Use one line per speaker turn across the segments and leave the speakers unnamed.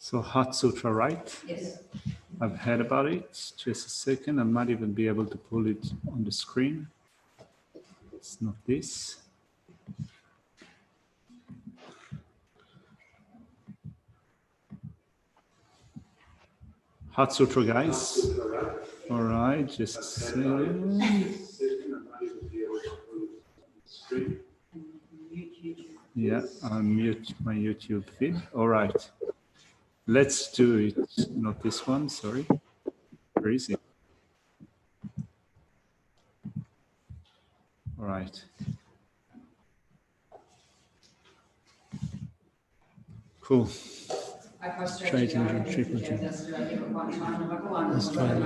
So Heart Sutra, right?
Yes.
I've heard about it. Just a second. I might even be able to pull it on the screen. It's not this. Heart Sutra, guys. All right, just a second. Yeah, I'll mute my YouTube feed. All right. Let's do it. Not this one, sorry. Where is it? All right. Cool.
Let's try to triple jump. Let's try to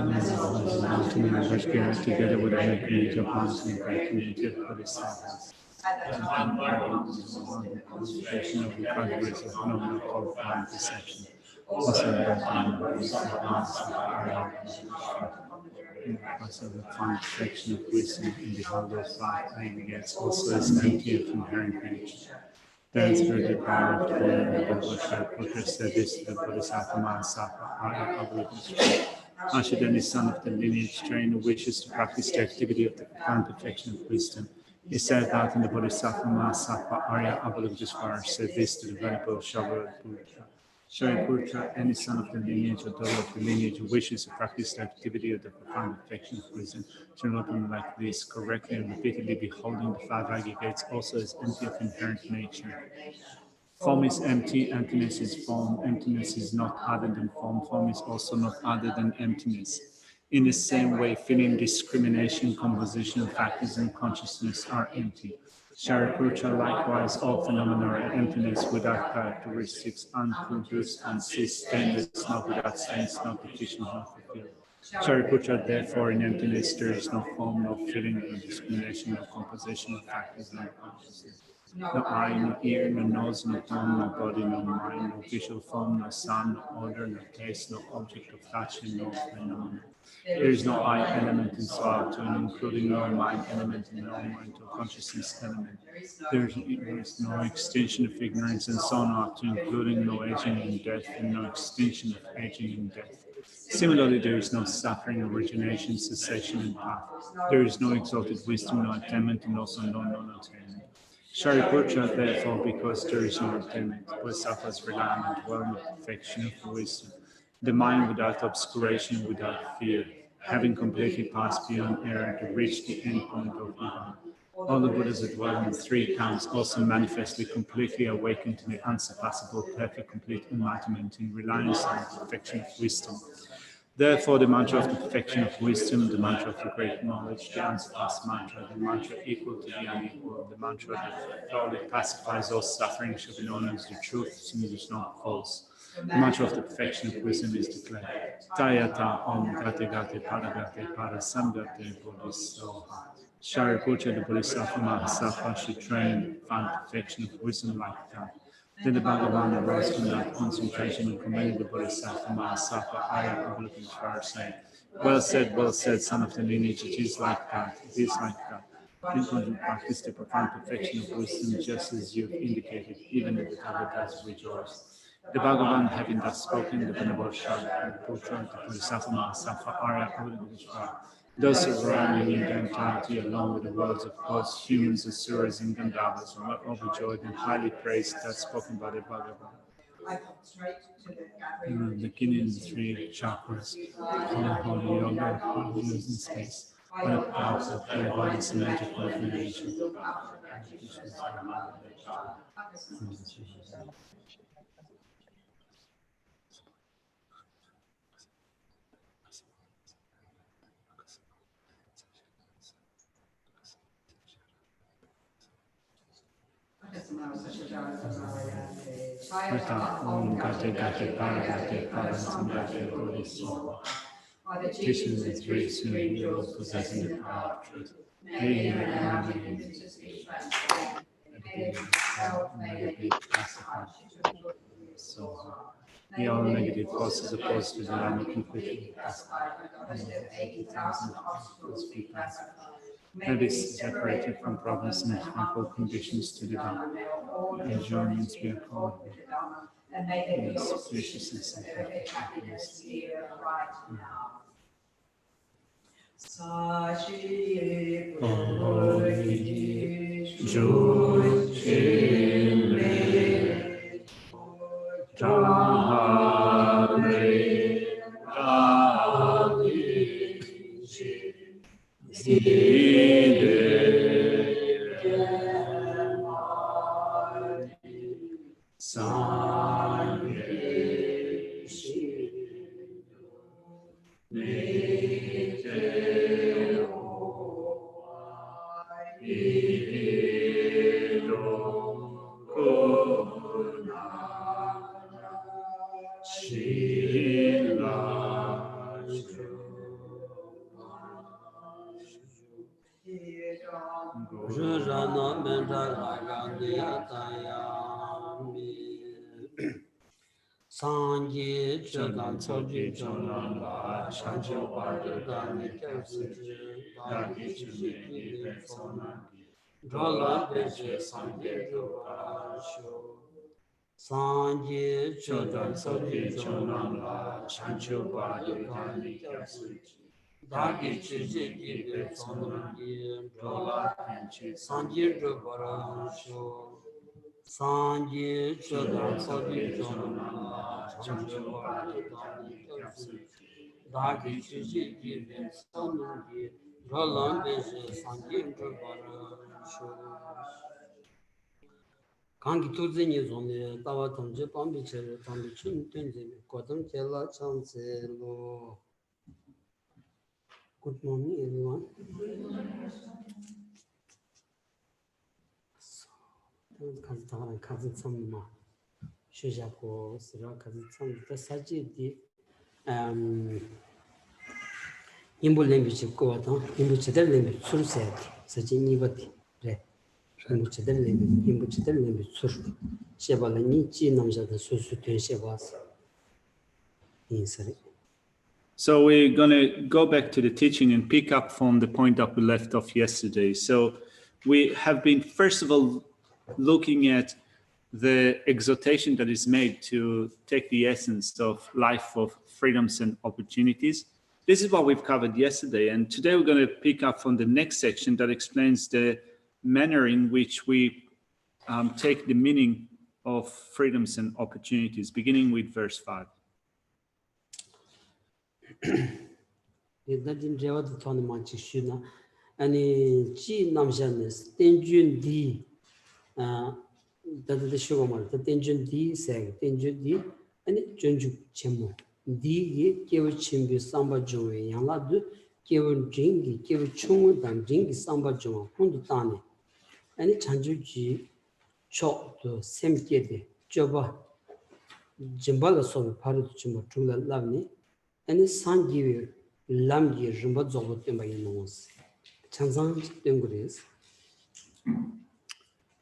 together with the community of mountain and community of Bodhisattvas. Concentration of the categories of phenomenal qualifying perception. Also, the fine perfection of wisdom in the beholder of life aggregates also is empty of inherent nature. Then spiritual power of the Buddha said this to the Bodhisattva Mahasapa, Ashidani, son of the lineage train who wishes to practice the activity of the profound perfection of wisdom. He said that in the Bodhisattva Mahasapa, Arya Avalokiteshvara said this to the venerable Shariputra. Shariputra, any son of the lineage or daughter of the lineage who wishes to practice the activity of the profound perfection of wisdom, should not only like this, correctly and repeatedly beholding the five aggregates also as empty of inherent nature. Form is empty, emptiness is form, emptiness is not other than form is also not other than emptiness. In the same way, feeling, discrimination, composition, factors, and consciousness are empty. Shariputra, likewise, all phenomena are emptiness without characteristics, unproduced, unceased, stainless, not without stains, not deficient, not fulfilled. Shariputra, therefore, in emptiness there is no form, no feeling, no discrimination, no composition, no factors, no consciousness. No eye, no ear, no nose, no tongue, no body, no mind, no visual form, no sound, no odor, no taste, no object of touch, and no phenomenon. There is no I element in soul, including no mind element and no mental consciousness element. There is no extinction of ignorance and so on, including no aging and death, and no extinction of aging and death. Similarly, there is no suffering, origination, cessation, and path. There is no exalted wisdom, no attainment, and also no non-attainment. Shariputra, therefore, because there is no attainment, Bodhisattvas rely on the dwelling of perfection of wisdom, the mind without obscuration, without fear, having completely passed beyond error to reach the end point of Nibbana. All the Buddhas that dwell in three counts also manifestly completely awaken to the unsurpassable, perfect, complete enlightenment in reliance on the perfection of wisdom. Therefore, the mantra of the perfection of wisdom, the mantra of the great knowledge, the unsurpassed mantra, the mantra equal to the unequal, the mantra that thoroughly pacifies all suffering should be known as the truth, since it is not false. The mantra of the perfection of wisdom is declared. Tayata om gate gate paragate parasamgate bodhisoha. Shariputra, the Bodhisattva Mahasapa, should train find perfection of wisdom like that. Then the Bhagavan arose from that concentration and commended the Bodhisattva Mahasapa Arya Avalokiteshvara, saying, well said, son of the lineage, it is like that, it is like that. Please don't practice the profound perfection of wisdom just as you've indicated, even if the Bhagavatas rejoice. The Bhagavan, having thus spoken, the Venerable Shariputra, the Bodhisattva Mahasapa Arya Avalokiteshvara, thus arriving in the entirety along with the worlds of gods, humans, asuras, and Gandharvas, were overjoyed and highly praised that spoken by the Bhagavan. The kin in the three chakras, holy yoga, holy in space, what a powerful clairvoyance and magical information. Rita om gate gate paragate parasamgate bodhisattva. Teaching the three soon will possessing the power of truth. May the classified. So the all negative forces opposed to the line completely pacified. 80,000 may be separated from problems and harmful conditions to the Dharma. Enjoyments be accorded.
And may they feel
spaciousness and
perfect happiness here right now. Sashi Bodhi Tsultrim Jahare
Sangye Chodan Soji Chonan La Chancho Badu Dani Kyasuji Dagi Chiji Sonan Drola Beje Sangye Drola Sho Sangye Chodan Soji Chonan La Chancho Badu Dani Kyasuji Dagi Chiji Sonan Drola Beje Sangye Drola Sho Sangye Chodan Soji Chonan Chancho Badu Dani Kyasuji Dagi Chiji Sonan Drola Beje Sangye Drola Sho Kangi Turzini Zone, Tawa Tamje Pambiche, Pambichin Tunzi, Kotam Chela Chanselo. Good morning, everyone. Kazitara Kazitsama, Shujako, Sira Kazitsam, the Saji, Imbu language of Kota, Imbu Chedel language, Surset, Sajini Vati, Imbu Chedel language, Sur, Shebalani, Namja, the Susu Shebas.
So we're going to go back to the teaching and pick up from the point that we left off yesterday. So we have been, first of all, looking at the exhortation that is made to take the essence of life of freedoms and opportunities. This is what we've covered yesterday. And today we're going to pick up from the next section that explains the manner in which we take the meaning of freedoms and opportunities, beginning with verse 5.
Dadin Rewa the Tonamanchi Shuna, and Chi Namjanes, Tenjun D. That the Sugarman, the Tenjun D. Sag, Tenjun D. And Junju Chemo. D. Gave Chimbu Samba Joey, Yanladu, gave Jingi, gave Chung, and Jingi Samba Joa, Hundutani. And Chanjuji Chok to Semkede, Joba Jimbala Sobi Paru Chimo Tula Lavni, and the San give Lamgi Jumba Zobotimba Ynos. Chanzan Dengris.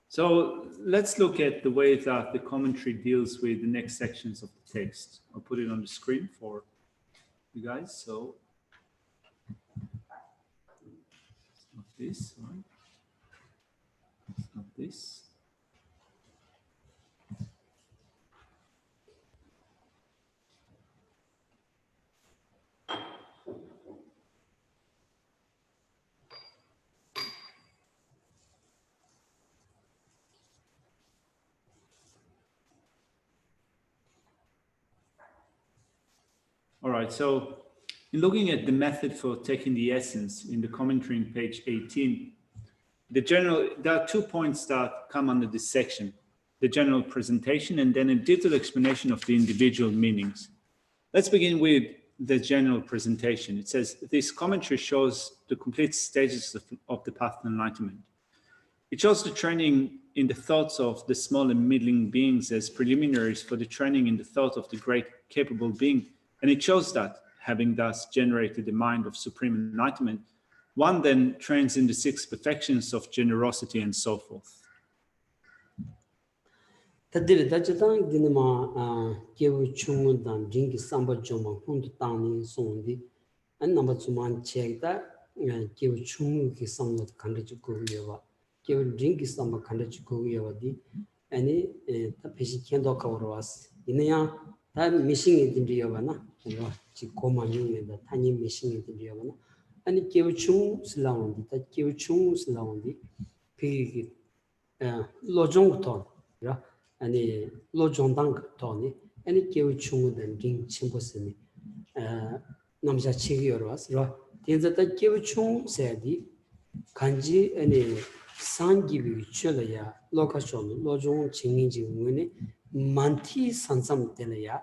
So let's look at the way that the commentary deals with the next sections of the text. I'll put it on the screen for you guys. So it's not this, right? It's not this. All right, so in looking at the method for taking the essence in the commentary on page 18, there are 2 points that come under this section, the general presentation and then a detailed explanation of the individual meanings. Let's begin with the general presentation. It says, this commentary shows the complete stages of the path to enlightenment. It shows the training in the thoughts of the small and middling beings as preliminaries for the training in the thought of the great capable being. And it shows that, having thus generated the mind of supreme enlightenment, one then trains in the 6 perfections of generosity and so forth.
Tadiri Dajatang Dinima Kewu Chungundan, Jingi Samba Joma, Hundutani, Sondi, and number 2 check that Kewu Chungi somewhat Kandachukueva, Kewu Jingi Samba Kandachukueva, and the Peshi Kendo Kawaras, 이내야 다 미싱이 된디여가나 그거 지 고만용에다 타니 미싱이 된디여가나 아니 깨우충 슬라운디 다 깨우충 슬라운디 그 로종부터 아니 로종당 토니 아니 깨우충은 딩 침보스니 남자 치기여러 왔어 된자다 깨우충 세디 간지 아니 상기비 줄어야 로카션 로종 증인지 응원이 만티 산삼 되려야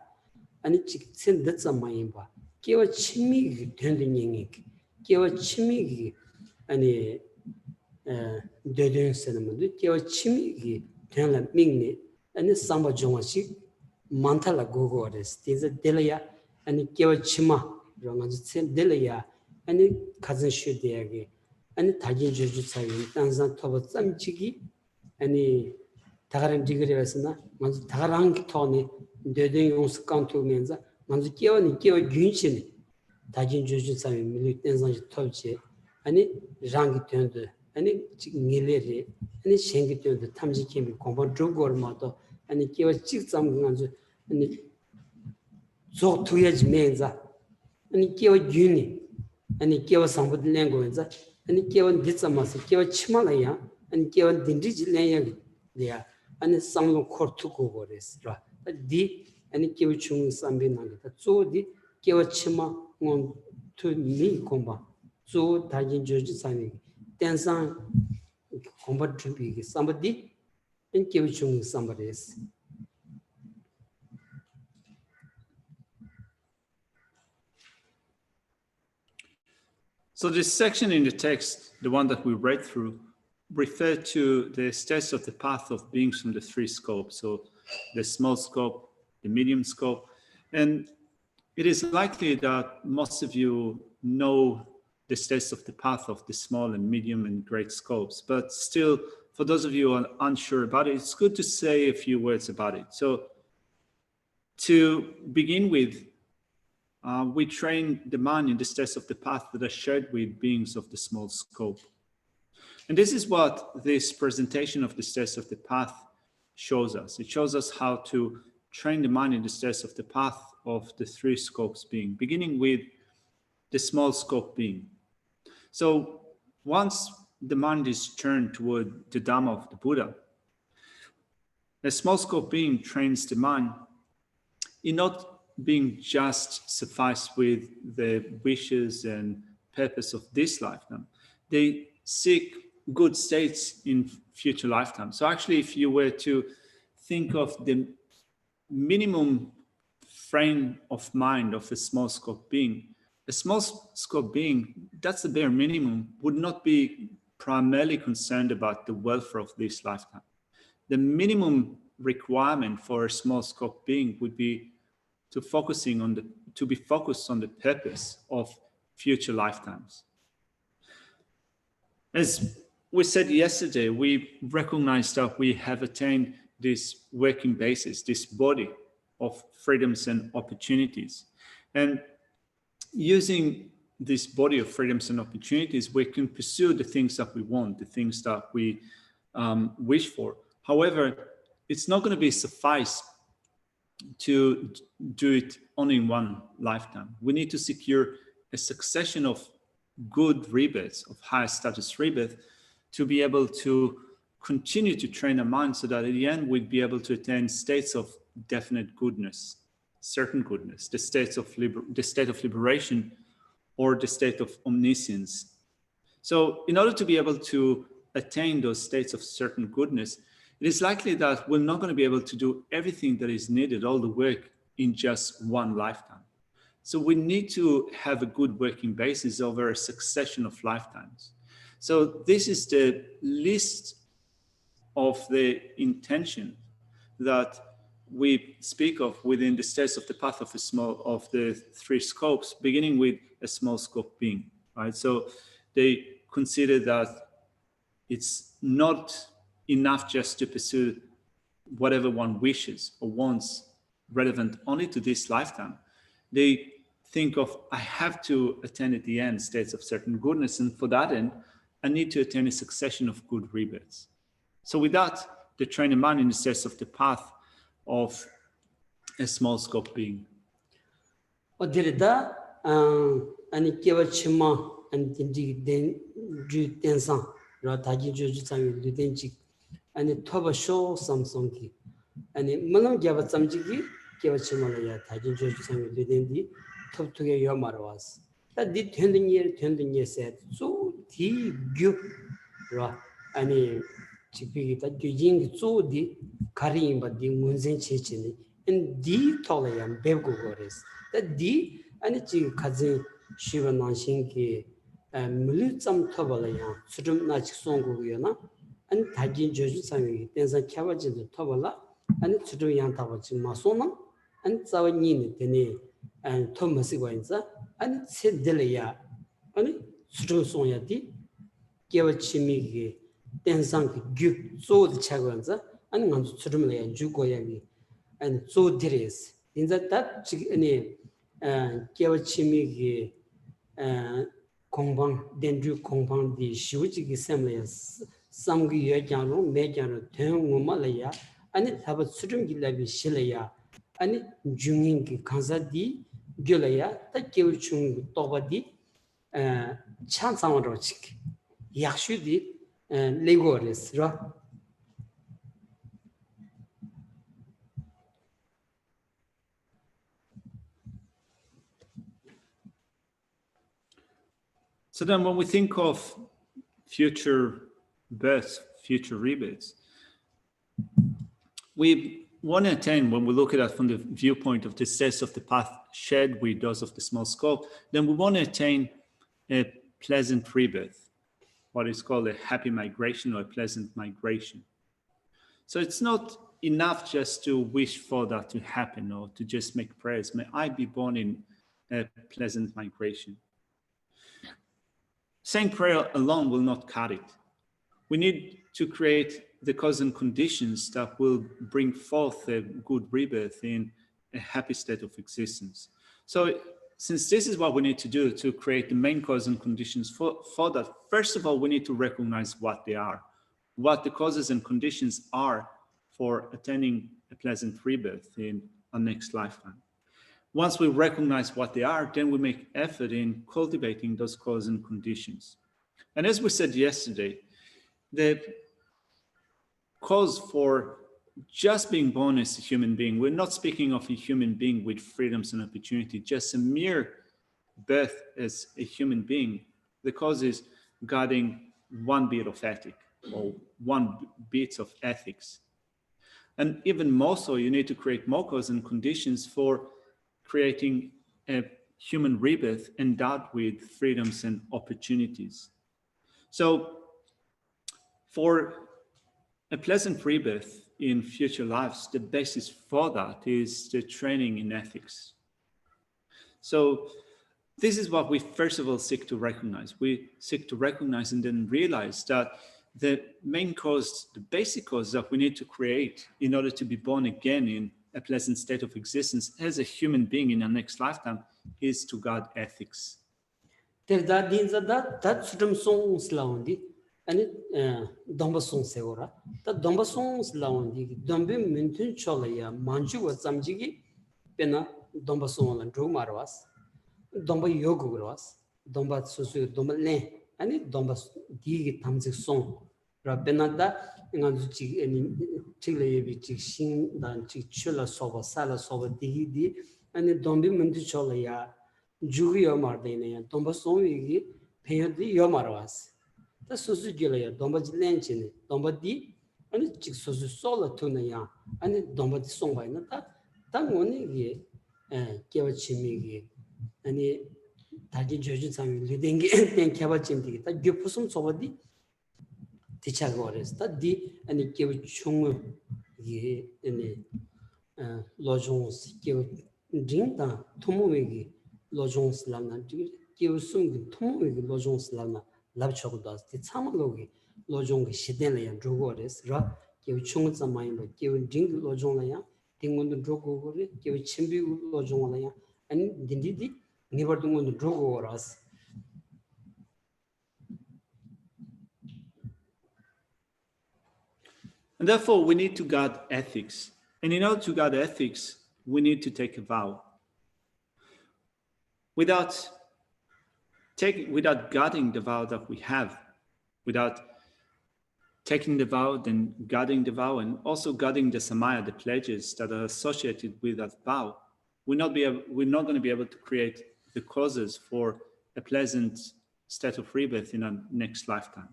아니 직선 늦자마인 봐 깨워 침이 되는 얘기 깨워 침이 아니 되는 사람들 깨워 침이 되는 민니 아니 삼바 정화식 만탈라 고고레스 디자 되려야 아니 깨워 침마 그러면서 되려야 아니 가진 쉬대야게 아니 다진 주주 사이 땅산 터버 쌈치기 아니 다가랑 디그레스나 먼저 다가랑 토니 되된 용스 칸토면서 먼저 깨어니 깨어 균신 다진 주주 사이 밀리 땡산지 터치 아니 랑기 된데 아니 니레리 아니 생기 된데 탐지 캠이 공부 조거마도 아니 깨어 직장 간주 아니 조 투야지 면자 아니 깨어 균이 아니 깨어 상부들 랭고면서 아니 깨원 ditsamasa 깨원 치마라야 아니 깨원 딘디질래야 야 아니 상로 코르투고 버레스라 디 아니 깨원 중 삼비나다 조디 깨원 치마 온 투미 공바 조 다진 조지 사니 댄상 공바 준비기 삼바디 아니 깨원 중 삼바레스
So this section in the text, the one that we read through, referred to the stages of the path of beings from the three scopes. So the small scope, the medium scope. And it is likely that most of you know the stages of the path of the small and medium and great scopes. But still, for those of you who are unsure about it, it's good to say a few words about it. So to begin with, we train the mind in the steps of the path that are shared with beings of the small scope. And this is what this presentation of the steps of the path shows us. It shows us how to train the mind in the steps of the path of the three scopes being, beginning with the small scope being. So once the mind is turned toward the Dhamma of the Buddha, the small scope being trains the mind in not being just sufficed with the wishes and purpose of this lifetime. They seek good states in future lifetimes. So actually, if you were to think of the minimum frame of mind of a small scope being, a small scope being, that's the bare minimum, would not be primarily concerned about the welfare of this lifetime. The minimum requirement for a small scope being would be to be focused on the purpose of future lifetimes. As we said yesterday, we recognize that we have attained this working basis, this body of freedoms and opportunities. And using this body of freedoms and opportunities, we can pursue the things that we want, the things that we wish for. However, it's not going to be suffice to do it only in one lifetime. We need to secure a succession of good rebirths, of higher status rebirth, to be able to continue to train our mind so that at the end we'd be able to attain states of definite goodness, certain goodness, the state of liberation, or the state of omniscience. So in order to be able to attain those states of certain goodness, it is likely that we're not going to be able to do everything that is needed, all the work, in just one lifetime. So we need to have a good working basis over a succession of lifetimes. So this is the list of the intention that we speak of within the steps of the path of the three scopes, beginning with a small scope being, right? So they consider that it's not enough just to pursue whatever one wishes or wants relevant only to this lifetime. They think of, I have to attain at the end states of certain goodness, and for that end, I need to attain a succession of good rebirths. So with that, they train a mind in the steps of the path of a small scope being.
어디다 아니 깨워치마 아니 딘지 주 텐상 라 다지 주주 장이 르덴지 아니 토바쇼 삼성기 아니 물론 개바 잠지기 깨워치마야 다지 주주 장이 르덴디 톱투게 요마로 왔어 다디 된든 세 조디규 라 아니 지비기 다 규징 조디 가리임바디 문zen 체체니 디 톨레야 베고 거레스 디 아니 지 가지 시원한신기 물리점 터벌이야 수좀 나직 송고요나 아니 다진 저주상이 된서 캬바진도 터벌라 아니 수좀 양타버지 마소나 아니 자원이니 되니 안 토마스고 인자 아니 셋들이야 아니 수좀 송야디 개월치미기 된상기 규 소드 차고인자 아니 먼저 수좀을 주고야기 아니 소드레스 인자 딱 아니 개월치미기 공방 덴주 공방디 시우지기 셈레 삼기 여장로 매장로 대응음말이야 아니 답 수름길라비 실래야 아니 중인기 간사디 gelaya ta kewchung tobadi chansamro chik yakshudi legores ra.
So then when we think of future births, future rebirths, we want to attain, when we look at that from the viewpoint of the cess of the path shared with those of the small scope, then we want to attain a pleasant rebirth, what is called a happy migration or a pleasant migration. So it's not enough just to wish for that to happen or to just make prayers. May I be born in a pleasant migration. Saying prayer alone will not cut it. We need to create the cause and conditions that will bring forth a good rebirth in a happy state of existence. So since this is what we need to do to create the main cause and conditions for that, first of all, we need to recognize what they are, what the causes and conditions are for attaining a pleasant rebirth in our next lifetime. Once we recognize what they are, then we make effort in cultivating those causes and conditions. And as we said yesterday, the cause for just being born as a human being, we're not speaking of a human being with freedoms and opportunity, just a mere birth as a human being. The cause is guarding one bit of ethic or one bit of ethics. And even more so, you need to create more causes and conditions for creating a human rebirth endowed with freedoms and opportunities. So for a pleasant rebirth in future lives, the basis for that is the training in ethics. So this is what we first of all seek to recognize. We seek to recognize and then realize that the main cause, the basic cause that we need to create in order to be born again in a pleasant state of existence as a human being in our next lifetime is to guard ethics.
아니 dombason 세고라 다 dombason 라운디 dombe 멘튼 촐이야 만주고 잠지기 페나 dombason 로 마르와스 domba 요구로 와스 domba 수수 dom레 아니 domba 디기 탐직송 라베나다 인간주지 아니 칠레비 직신단 직출라 소바 살라 소바 디디 아니 dombe 멘튼 촐이야 주기요 마르데네 dombason 위기 페여디 요 마르와스 다 소수길이야 domba지렌치네 dom바디 아니 직 소수 솔라 투나야 아니 dom바디 송바이나 다 당원이게 개와치미게 아니 다지 저주 상이 리딩게 땡 개와침디게 다 교포송 소바디 디차고레스 다디 아니 개와충 이게 아니 로종스 개와 딩다 토모웨기 로종스 라나 개와숨 토모웨기 로종스 라나 랍초고다스 티 참로기 로종기 시덴레야 조고레스 라 개우 총자마이로 개우 딩 로종라야 딩문도 조고고레 개우 침비 로종라야 아니 딘디디 니버둥문도 조고라스.
And therefore we need to guard ethics. And in order to guard ethics, we need to take a vow. Without guarding the vow that we have, without taking the vow, then guarding the vow, and also guarding the samaya, the pledges that are associated with that vow, we're not going to be able to create the causes for a pleasant state of rebirth in our next lifetime.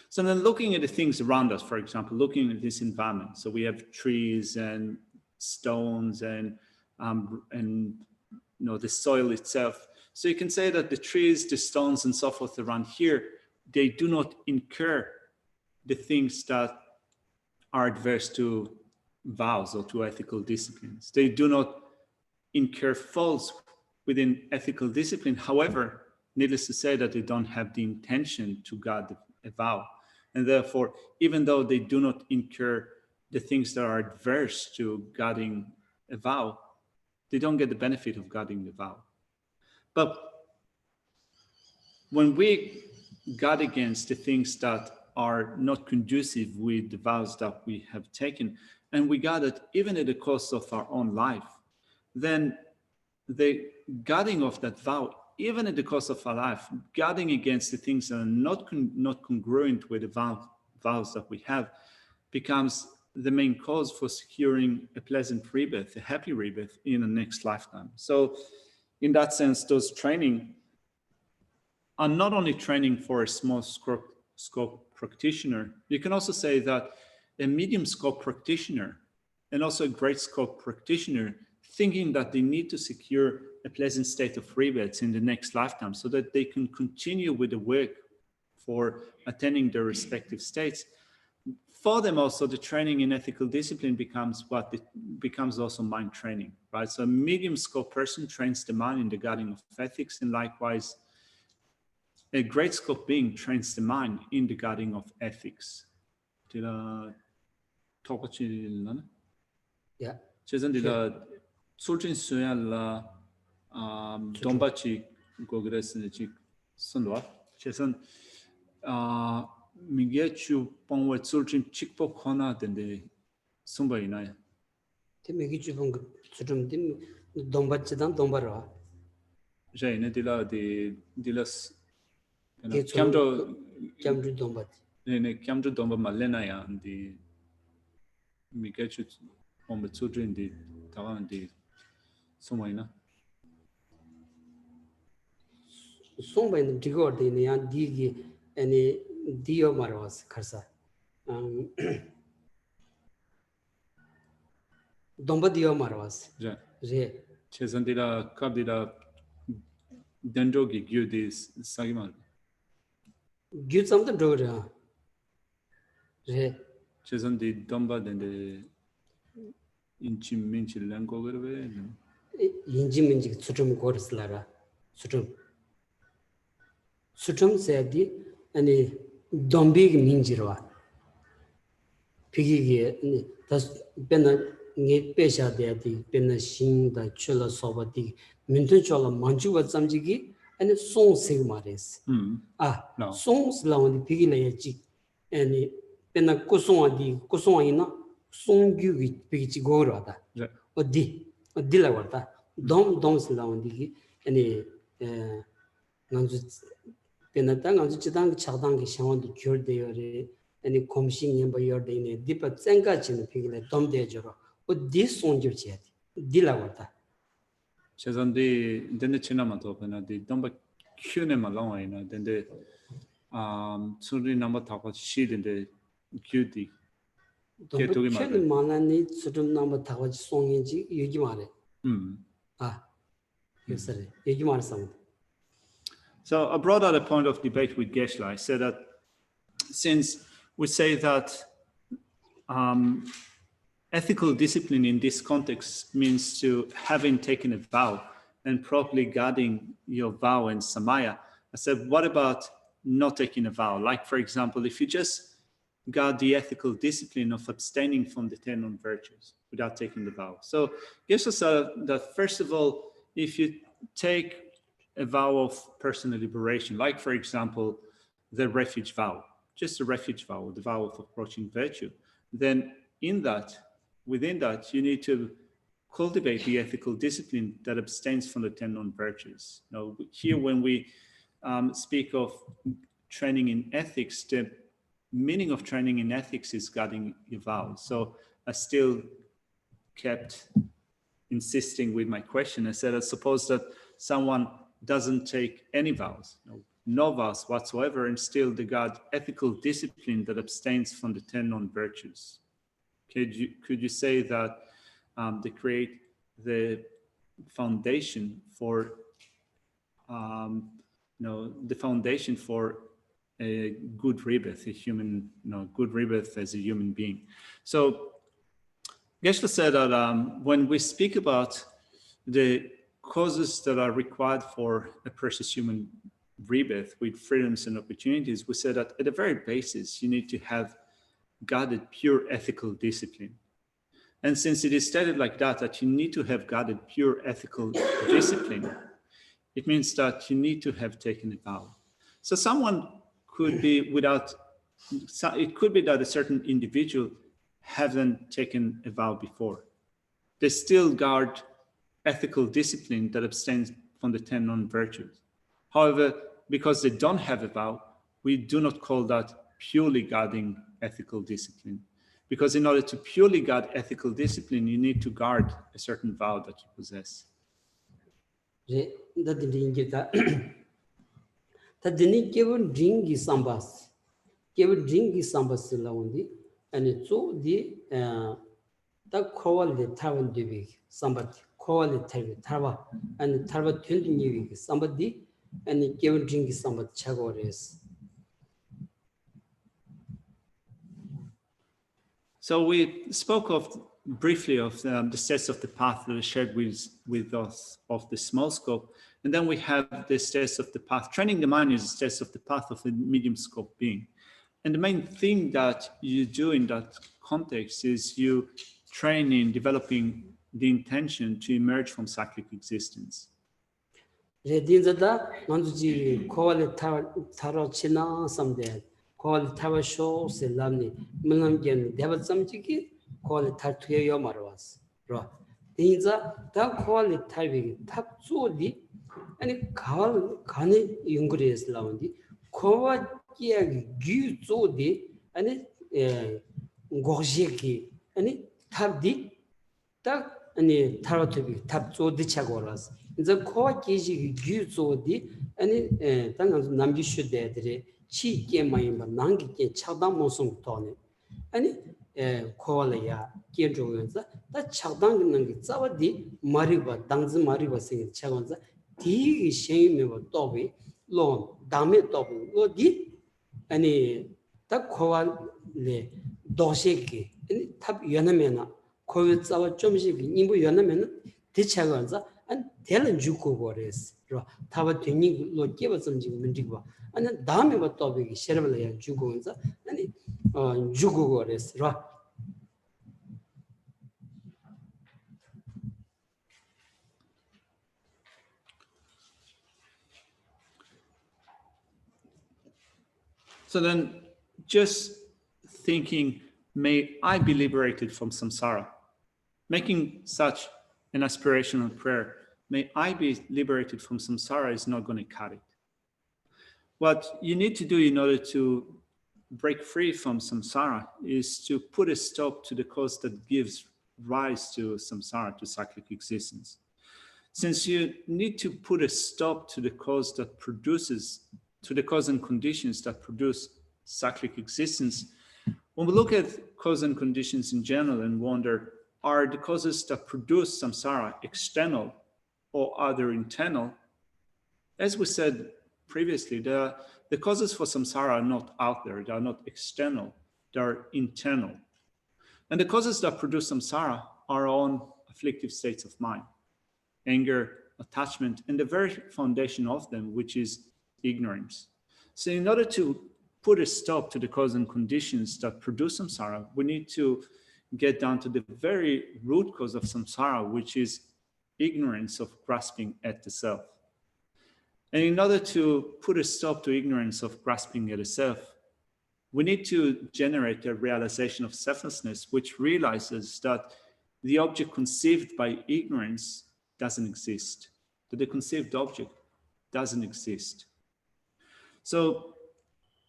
So then looking at the things around us, for example, looking at this environment. So we have trees and stones and the soil itself. So you can say that the trees, the stones and so forth around here, they do not incur the things that are adverse to vows or to ethical disciplines. They do not incur faults within ethical discipline. However, needless to say that they don't have the intention to guard a vow. And therefore, even though they do not incur the things that are adverse to guarding a vow, they don't get the benefit of guarding the vow. But when we guard against the things that are not conducive with the vows that we have taken, and we guard it even at the cost of our own life, then the guarding of that vow, even at the cost of our life, guarding against the things that are not congruent with the vows that we have, becomes the main cause for securing a pleasant rebirth, a happy rebirth in the next lifetime. So in that sense, those training are not only training for a small scope practitioner, you can also say that a medium scope practitioner and also a great scope practitioner thinking that they need to secure a pleasant state of rebirth in the next lifetime so that they can continue with the work for attaining their respective states. For them also, the training in ethical discipline becomes also mind training, right? So a medium scope person trains the mind in the guarding of ethics, and likewise, a great scope being trains the mind in the guarding of ethics. Did I talk about it?
Yeah.
Tsultrim suya dombachi gogres sondwa. Chesan migechu pongwa tsultrim chikpo khona dende sumba inaya.
Te migechu pong tsultrim dim dombachi dan dombara.
Jaine dila
Kyamdru dombachi.
Ne kyamdru domba malena ya di migechu pongwa tsultrim di tawan di sumba ina.
Sumba in digor de ne yan digi any dio maras kharsa. Domba dio maras.
Ja.
Re.
Chesandira kabdira dendrogi gyudis sagimal.
Gyud something dora. Re.
Chesandi domba dende inchi minchi lango gerbe.
Inji minji tsultrim korslara. Tsultrim said any dombig minjirwa. Piggy thus bena need pesha de bena shing the chula sobati mintu chola manchu wat samjigi and song sigmares. Songs lawn the piggy layachi and bena kusong ina song gu piggy gorada. Or dilawata doms lawn the any penatang on chitang chadang shang the cure de any commission in by your day deep at Senka chin piglet dom de joro. But this song your chat dilawata.
Chesandi then the chinamato and the domba cune malone, then the Suri number talk about shield in the cutie.
Don't manani certain number tawaj song in Yugimare. Yes, sir. Yugimar sound.
So I brought out a point of debate with Geshe. I said that since we say that ethical discipline in this context means to having taken a vow and properly guarding your vow and samaya, I said, what about not taking a vow? Like, for example, if you just guard the ethical discipline of abstaining from the 10 non-virtues without taking the vow. So Geshe said that, first of all, if you take a vow of personal liberation, like, for example, the refuge vow, just a refuge vow, the vow of approaching virtue, then within that, you need to cultivate the ethical discipline that abstains from the 10 non-virtues. Now, here when we speak of training in ethics, the meaning of training in ethics is guarding your vows. So I still kept insisting with my question. I said, I suppose that someone doesn't take any vows, no vows whatsoever, and still they guard ethical discipline that abstains from the 10 non-virtues. Could you say that they create the foundation for the foundation for a good rebirth, a human, good rebirth as a human being? So Geshe said that when we speak about the causes that are required for a precious human rebirth with freedoms and opportunities, we said that at the very basis, you need to have guarded pure ethical discipline. And since it is stated like that you need to have guarded pure ethical discipline, it means that you need to have taken a vow. So someone could be without, it could be that a certain individual haven't taken a vow before. They still guard ethical discipline that abstains from the 10 non-virtues. However, because they don't have a vow, we do not call that purely guarding ethical discipline. Because in order to purely guard ethical discipline, you need to guard a certain vow that you possess.
And it's so the quality Taiwan Divi, somebody quality Tarva, and Tarva 20 new somebody, and given drink somebody Chagores.
So we spoke briefly of the steps of the path that was shared with us of the small scope. And then we have the steps of the path. Training the mind is the steps of the path of the medium scope being. And the main thing that you do in that context is you train in developing the intention to emerge from cyclic existence.
Call Tower Show, Selamni, Mulangan, Devil Samchiki, call it Tartuya Marwas. These are that call it Tavi, Tap Sodi, and it call Kani Yungris Laundi, Kova Gu Sodi, and it Gojiki, and it Tabdi, Tak and it Taratobi, Tap Sodi Chagoras. The Kova Kiji Gu Sodi, and it Nambishu Dedre. Chi ke mayimba nangi ke chadang mosong tone ani koala ya ke jogenza ta chadang nangi tsawa di mariba dangzi mariba sing chagonza di sheng me tobi lo dame tobi lo di ani ta koala le doshe ke ani tab yanamena kowe tsawa chomshi ki nimbu yanamena di chagonza an telan juko gores ro taba teni lo keba samji mendigwa and dame ba topic sherbala jugonza and jugogores ra.
So then just thinking, may I be liberated from samsara, making such an aspirational prayer, may I be liberated from samsara, is not going to cut it. What you need to do in order to break free from samsara is to put a stop to the cause that gives rise to samsara, to cyclic existence. Since you need to put a stop to the cause that produces, to the cause and conditions that produce cyclic existence, when we look at cause and conditions in general and wonder, are the causes that produce samsara external or are they internal? As we said previously, the causes for samsara are not out there, they are not external, they are internal. And the causes that produce samsara are our own afflictive states of mind, anger, attachment, and the very foundation of them, which is ignorance. So in order to put a stop to the cause and conditions that produce samsara, we need to get down to the very root cause of samsara, which is ignorance of grasping at the self. And in order to put a stop to ignorance of grasping at a self, we need to generate a realization of selflessness, which realizes that the object conceived by ignorance doesn't exist, that the conceived object doesn't exist. So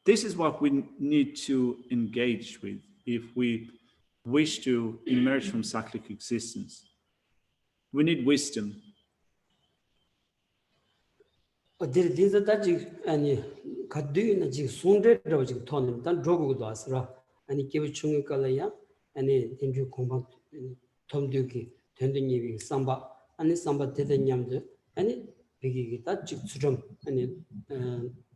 this is what we need to engage with if we wish to emerge from cyclic existence. We need wisdom.
어디 디자다지 아니 가드이나 지 송데로 지 토는 단 조고도 왔으라 아니 기부 중에깔이야 아니 인주 공방 톰두기 된든이비 삼바 아니 삼바 되든냠도 아니 비기기 다 직수점 아니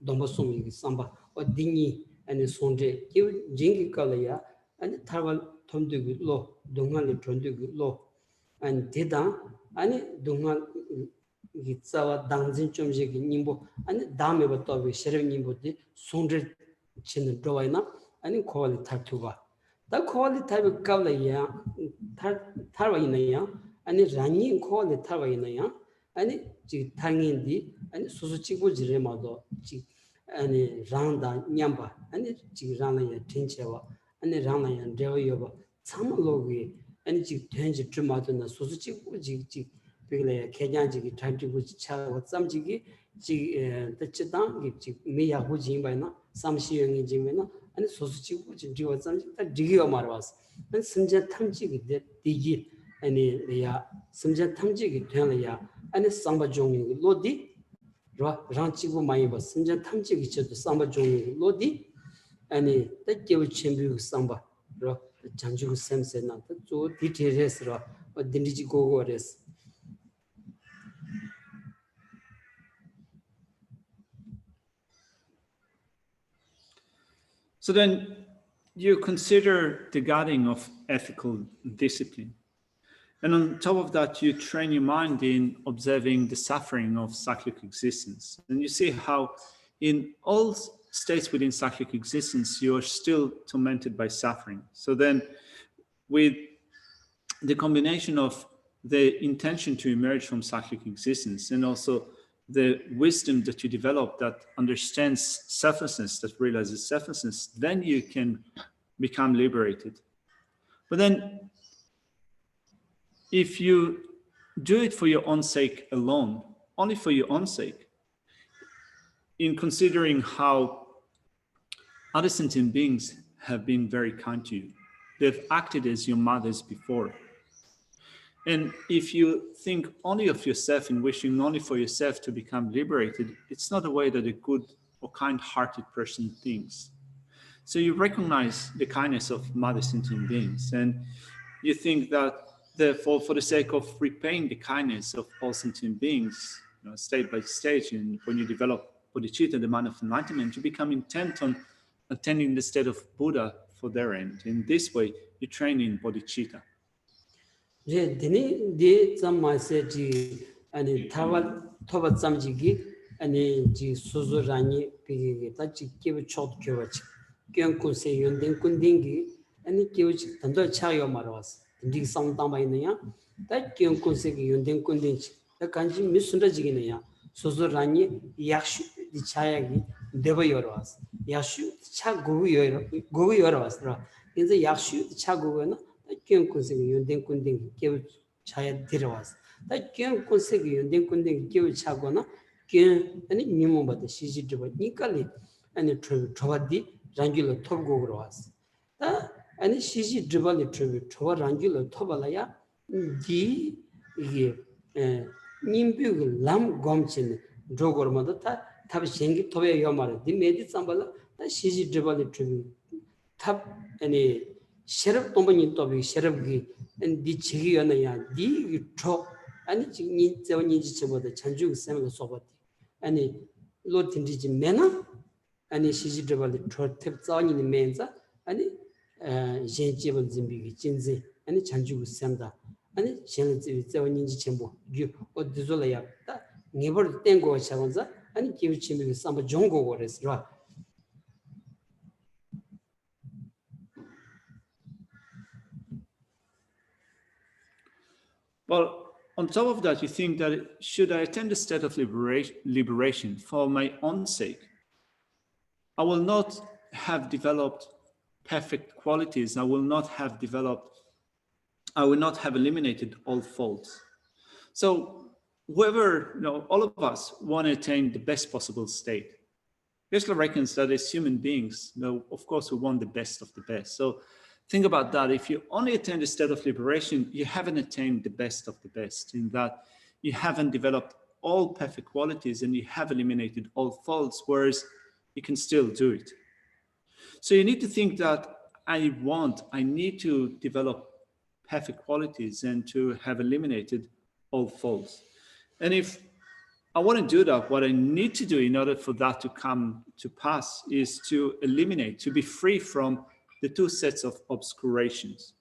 dombosomi 삼바 어디니 아니 송데 기부 징기깔이야 아니 타발 톰두기 로 동안을 전두기 로 아니 대다 아니 동안 기차와 당진 좀지기 님보 아니 다음에부터 그 셔럽 님보디 송들 치는 도와이나 아니 퀄리티 타투바 다 퀄리티 타입 깔라야 타와이나야 아니 라니 퀄리티 타와이나야 아니 지 당인디 아니 수수치고 지레마도 지 아니 랑다 냠바 아니 지 랑나야 tinche와 아니 랑나야 데오여바 참로기 아니 지 된지 주마도나 수수치고 지 비글에 개장지기 타입고 차고 쌈지기 지 뜻당 지 미야고 진바이나 삼시영이 진바이나 아니 소수치고 진지와 쌈지 다 디기가 말아왔어 난 심지어 탐지기 디기 아니 야 심지어 탐지기 되려야 아니 상바종이 로디 랑치고 많이 봐 심지어 탐지기 쳐도 상바종이 로디 아니 뜻게우 쳔비고 상바 장주고 샘세나 또 디테일스로 어딘지 고고레스
So then you consider the guiding of ethical discipline. And on top of that, you train your mind in observing the suffering of cyclic existence. And you see how in all states within cyclic existence, you are still tormented by suffering. So then with the combination of the intention to emerge from cyclic existence and also the wisdom that you develop that understands selflessness, that realizes selflessness, then you can become liberated. But then if you do it for your own sake alone, only for your own sake, in considering how other sentient beings have been very kind to you, they've acted as your mothers before. And if you think only of yourself and wishing only for yourself to become liberated, it's not a way that a good or kind-hearted person thinks. So you recognize the kindness of mother sentient beings, and you think that therefore, for the sake of repaying the kindness of all sentient beings, state by stage, and when you develop bodhicitta, the mind of enlightenment, you become intent on attaining the state of Buddha for their end. In this way, you train in bodhicitta.
제 드니 디 잠마세지 아니 타발 토바 잠지기 아니 지 수수라니 비게 다지 기브 초드교와치 경군세 연된 군딩기 아니 기우치 단도 차요 말아왔어 디 상담바이느냐 다 경군세기 연된 군딩치 다 간지 미순다지기느냐 수수라니 약슈 디 차야기 데버여와스 약슈 차 고고여와스 이제 약슈 차 고고는 kion konsegi yonden kundeng kew chaya dirawas da kion konsegi yonden kundeng kew chagona kion ani nimo bada shiji driba nikali ani trovadi rangulo tobgo growas da ani shiji driba le trova rangulo tobalaya di ige nimbyug lam gomchin jogormada ta tab shengi tobe yomara di medi sambala da shiji driba le tab ani 셔럽 동반이 또비 셔럽기 디 지기연이야 디 초 아니 지금 저니지 저보다 전주 쌤을 써봤디 아니 로틴디지 메나 아니 시지드발이 트텝 자니니 menza 아니 젠지번 준비기 진지 아니 전주 쌤다 아니 젠지 저니지 전부 유 어디솔이야 다 네버 땡고 차원자 아니 기우치미 삼바 종고 거래서
Well, on top of that, you think that should I attain the state of liberation for my own sake, I will not have developed perfect qualities. I will not have developed I will not have eliminated all faults. So whoever, all of us want to attain the best possible state. Geshe reckons that as human beings, of course, we want the best of the best. So think about that. If you only attain the state of liberation, you haven't attained the best of the best, in that you haven't developed all perfect qualities and you have eliminated all faults, whereas you can still do it. So you need to think that I need to develop perfect qualities and to have eliminated all faults. And if I want to do that, what I need to do in order for that to come to pass is to eliminate, to be free from the two sets of obscurations,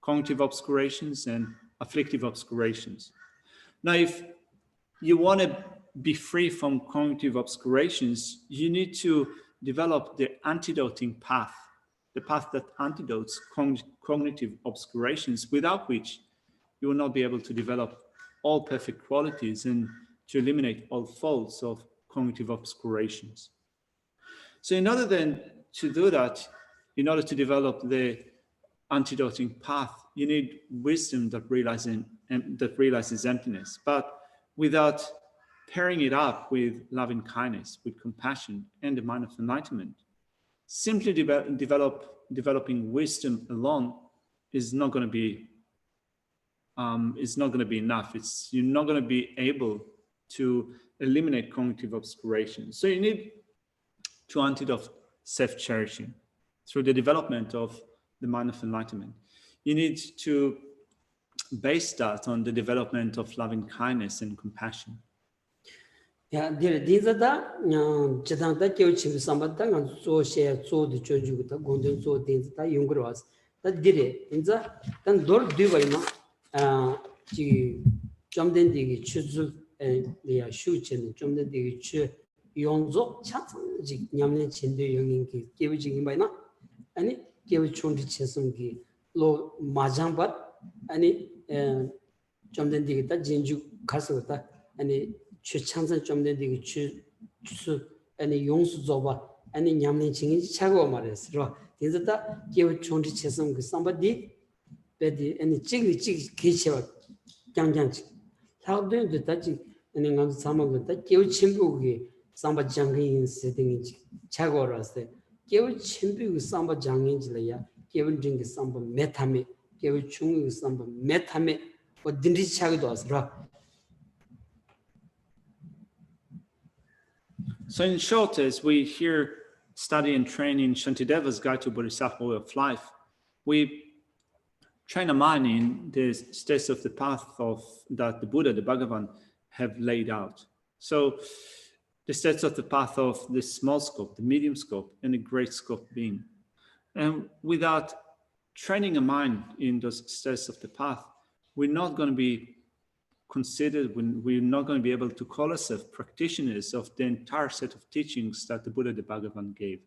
cognitive obscurations and afflictive obscurations. Now, if you want to be free from cognitive obscurations, you need to develop the antidoting path, the path that antidotes cognitive obscurations, without which you will not be able to develop all perfect qualities and to eliminate all faults of cognitive obscurations. So in order then to do that, in order to develop the antidoting path, you need wisdom that realizes emptiness, but without pairing it up with loving kindness, with compassion and the mind of enlightenment. Simply developing wisdom alone is not going to be enough. You're not going to be able to eliminate cognitive obscuration. So you need to antidote self-cherishing through the development of the mind of enlightenment. You need to base that on the development of loving kindness and compassion.
야, 딘자다 지당다 교치 삼바다 소셰 소드 조주부터 공전 소 딘자다 용거로 왔어. 다 디레 딘자 단 돌 뒤바이나 지 점된디기 추즈 리아 슈체는 점된디기 추 용조 차지 냠네 진도 영인기 깨부지기 바이나 아니 깨부 총지 체성기 로 마장밭 아니 점된디기 다 진주 가서다 아니 최창선 좀 된디기 추수 아니 용수 줘봐 아니 냠는 징이 차고 말했어. 그래서 개우 총지 체성 그 somebody 베디 아니 찌기 개체와 장장지 사업들도 다지 아니 감 사먹고 다 개우 침부기 삼바 장긴 세팅이 차고 왔어. 개우 침부기 삼바 장인지라야 개우 징기 삼바 메타메 개우 총이 삼바 메타메 어딘지 차고도 왔어.
So in short, as we here study and train in Shantideva's Guide to Bodhisattva Way of Life, we train a mind in the steps of the path that the Buddha, the Bhagavan, have laid out. So the steps of the path of the small scope, the medium scope, and the great scope being. And without training a mind in those steps of the path, we're not going to be considered, we're not going to be able to call ourselves practitioners of the entire set of teachings that the Buddha, the Bhagavan, gave.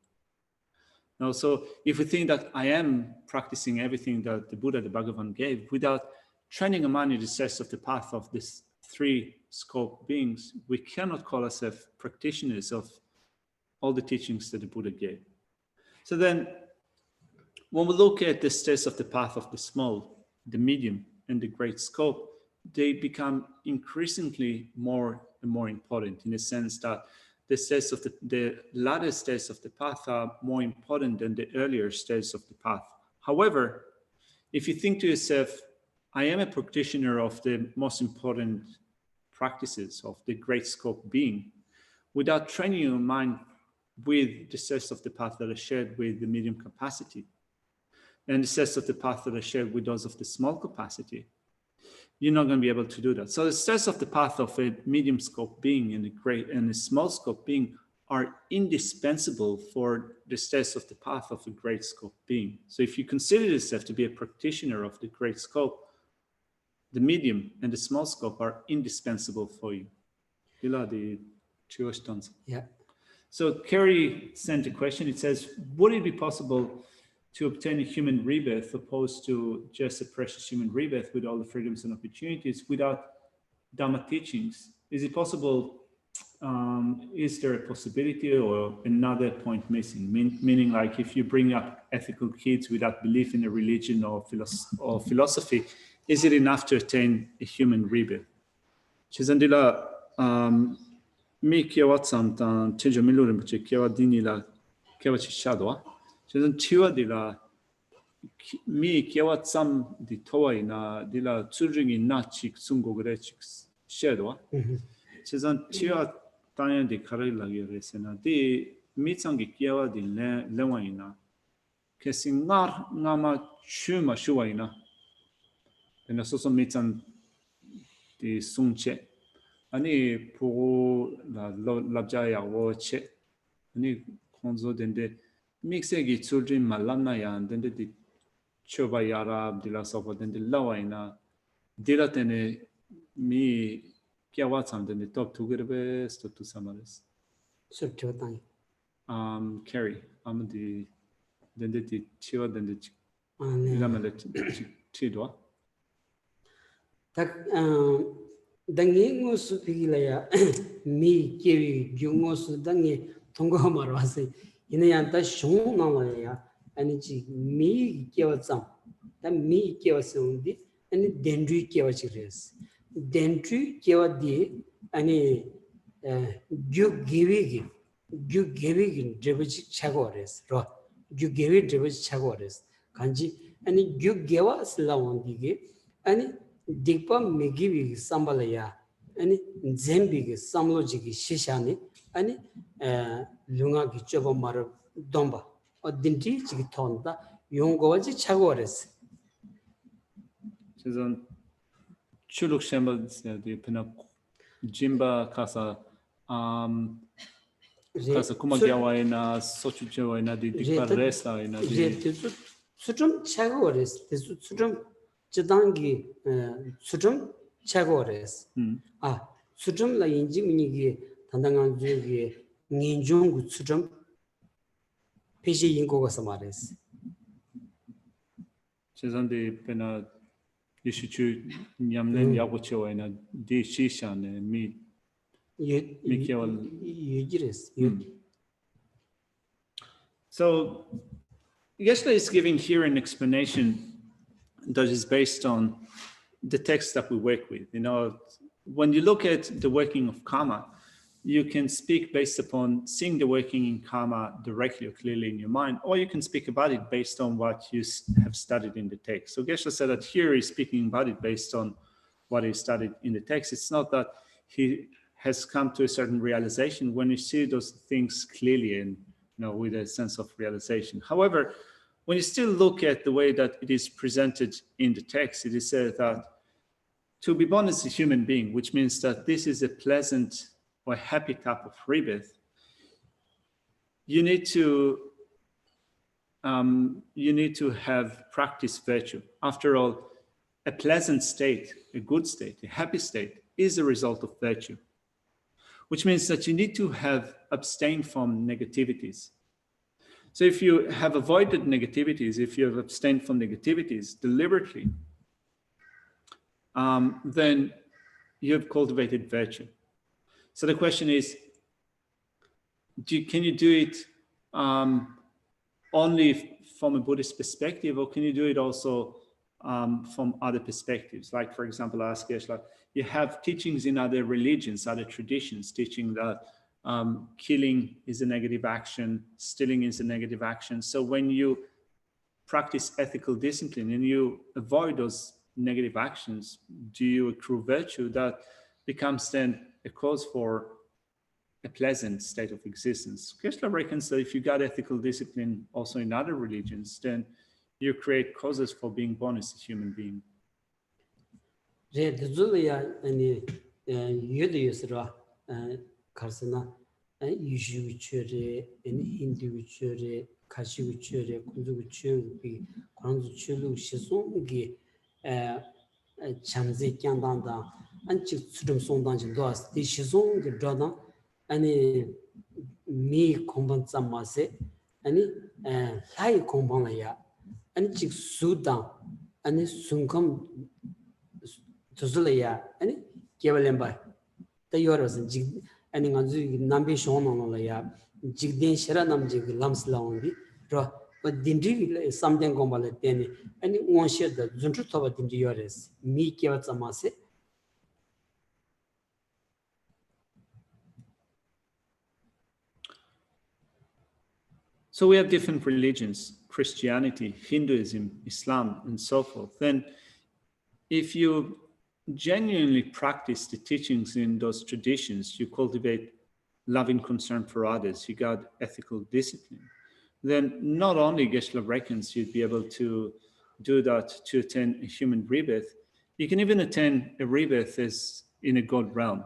Now, so if we think that I am practicing everything that the Buddha, the Bhagavan, gave, without training a mind in the steps of the path of these three scope beings, we cannot call ourselves practitioners of all the teachings that the Buddha gave. So then, when we look at the steps of the path of the small, the medium, and the great scope, they become increasingly more and more important, in the sense that the steps of the latter steps of the path are more important than the earlier steps of the path. However, if you think to yourself, I am a practitioner of the most important practices of the great scope being, without training your mind with the steps of the path that are shared with the medium capacity, and the steps of the path that are shared with those of the small capacity, you're not going to be able to do that. So the steps of the path of a medium scope being and a small scope being are indispensable for the steps of the path of a great scope being. So if you consider yourself to be a practitioner of the great scope, the medium and the small scope are indispensable for you.
Yeah.
So Kerry sent a question. It says, would it be possible to obtain a human rebirth opposed to just a precious human rebirth with all the freedoms and opportunities without Dhamma teachings? Is it possible is there a possibility or another point missing? Meaning, like, if you bring up ethical kids without belief in a religion or philosophy, is it enough to attain a human rebirth? Chizandila mi kiawa samtan chejo milurim che kiawa dinila kiawa chishadwa. Chizan chiwa dila mi kiawa sam di towaina dila tsuringi na chik sungo gre chik shedwa. Chizan chiwa tanya di karila resena di mitsangi kiawa di lewaina kesi ngar ngama chuma shuwaina. Dena soso mitsan di sungche. Ani pour l'abja yawo che. Ani konzo dende mixegi Tsultrim malamna yan dende di choba yarab dila sopo dende lawaina dila tene mi kiawatsam dende top tugirbe sto tu samares. Carry amadi dende di chiwa dende dila mele chidwa.
Tak dangi ngosu pigilaya mi kewi gyungosu dangi tongo marwase ina yanta shung nalaya ani chi mi kewa tsam ta mi kewa sundi ani dendri kewa chires dendri kewa di ani gyu gewi gi drebachi chagores ro gyu gewi drebachi chagores kanji ani gyu gewa slawandi gi ani dikpa megibi sambalaya ani zembigi samlojigi shishani ani lunga gi choba mar domba odinti chigi tonda yongowaji chagores
Chizan chuluk shembal di pina jimba kasa kumagyawaina sochuchewaina di dikpa reslawaina di
Tsultrim chagores Tsultrim Chidangi Tsultrim chagores Tsultrim la yinji minigi tandangan jugi nginjungu Tsultrim peshi yingoga samares
Chizan di pena ishichu nyamnen yaguchewaina di shishane mi kiawal.
Yugires.
So Geshe is giving here an explanation that is based on the text that we work with. You know, when you look at the working of karma, you can speak based upon seeing the working in karma directly or clearly in your mind, or you can speak about it based on what you have studied in the text. So Geshe said that here he's speaking about it based on what he studied in the text. It's not that he has come to a certain realization when you see those things clearly and, you know, with a sense of realization. However, when you still look at the way that it is presented in the text, it is said that to be born as a human being, which means that this is a pleasant or happy type of rebirth, you need to have practiced virtue. After all, a pleasant state, a good state, a happy state is a result of virtue, which means that you need to have abstained from negativities. So if you have avoided negativities, if you have abstained from negativities deliberately, then you have cultivated virtue. So the question is, can you do it only from a Buddhist perspective, or can you do it also from other perspectives? Like, for example, I asked Geshe, you have teachings in other religions, other traditions, teaching that killing is a negative action, stealing is a negative action. So when you practice ethical discipline and you avoid those negative actions, do you accrue virtue that becomes then a cause for a pleasant state of existence? Geshe reckons that if you got ethical discipline also in other religions, then you create causes for being born as a human being.
Karsana yushu chure hindu chure kashi chure kundu chure bi kwanzu chulu shison gi chamze kyandanda anchi tsudum sondan ji doas di shison gi dodan ani mi komban tsamase ani lai komban ya ani chik sudan ani sunkam tuzula ya ani kevalemba ta yoros ji 아니 간주 남비 쇼노노야 직된 셔라 남지 람슬라온디 로 딘디 something 고발에 때니 아니 원셔다 준트 토바 딘디 요레스 미케와 자마세.
So we have different religions, Christianity, Hinduism, Islam, and so forth. Then if you genuinely practice the teachings in those traditions, you cultivate loving concern for others, you got ethical discipline, then not only Geshe reckons you'd be able to do that to attain a human rebirth, you can even attain a rebirth as in a God realm.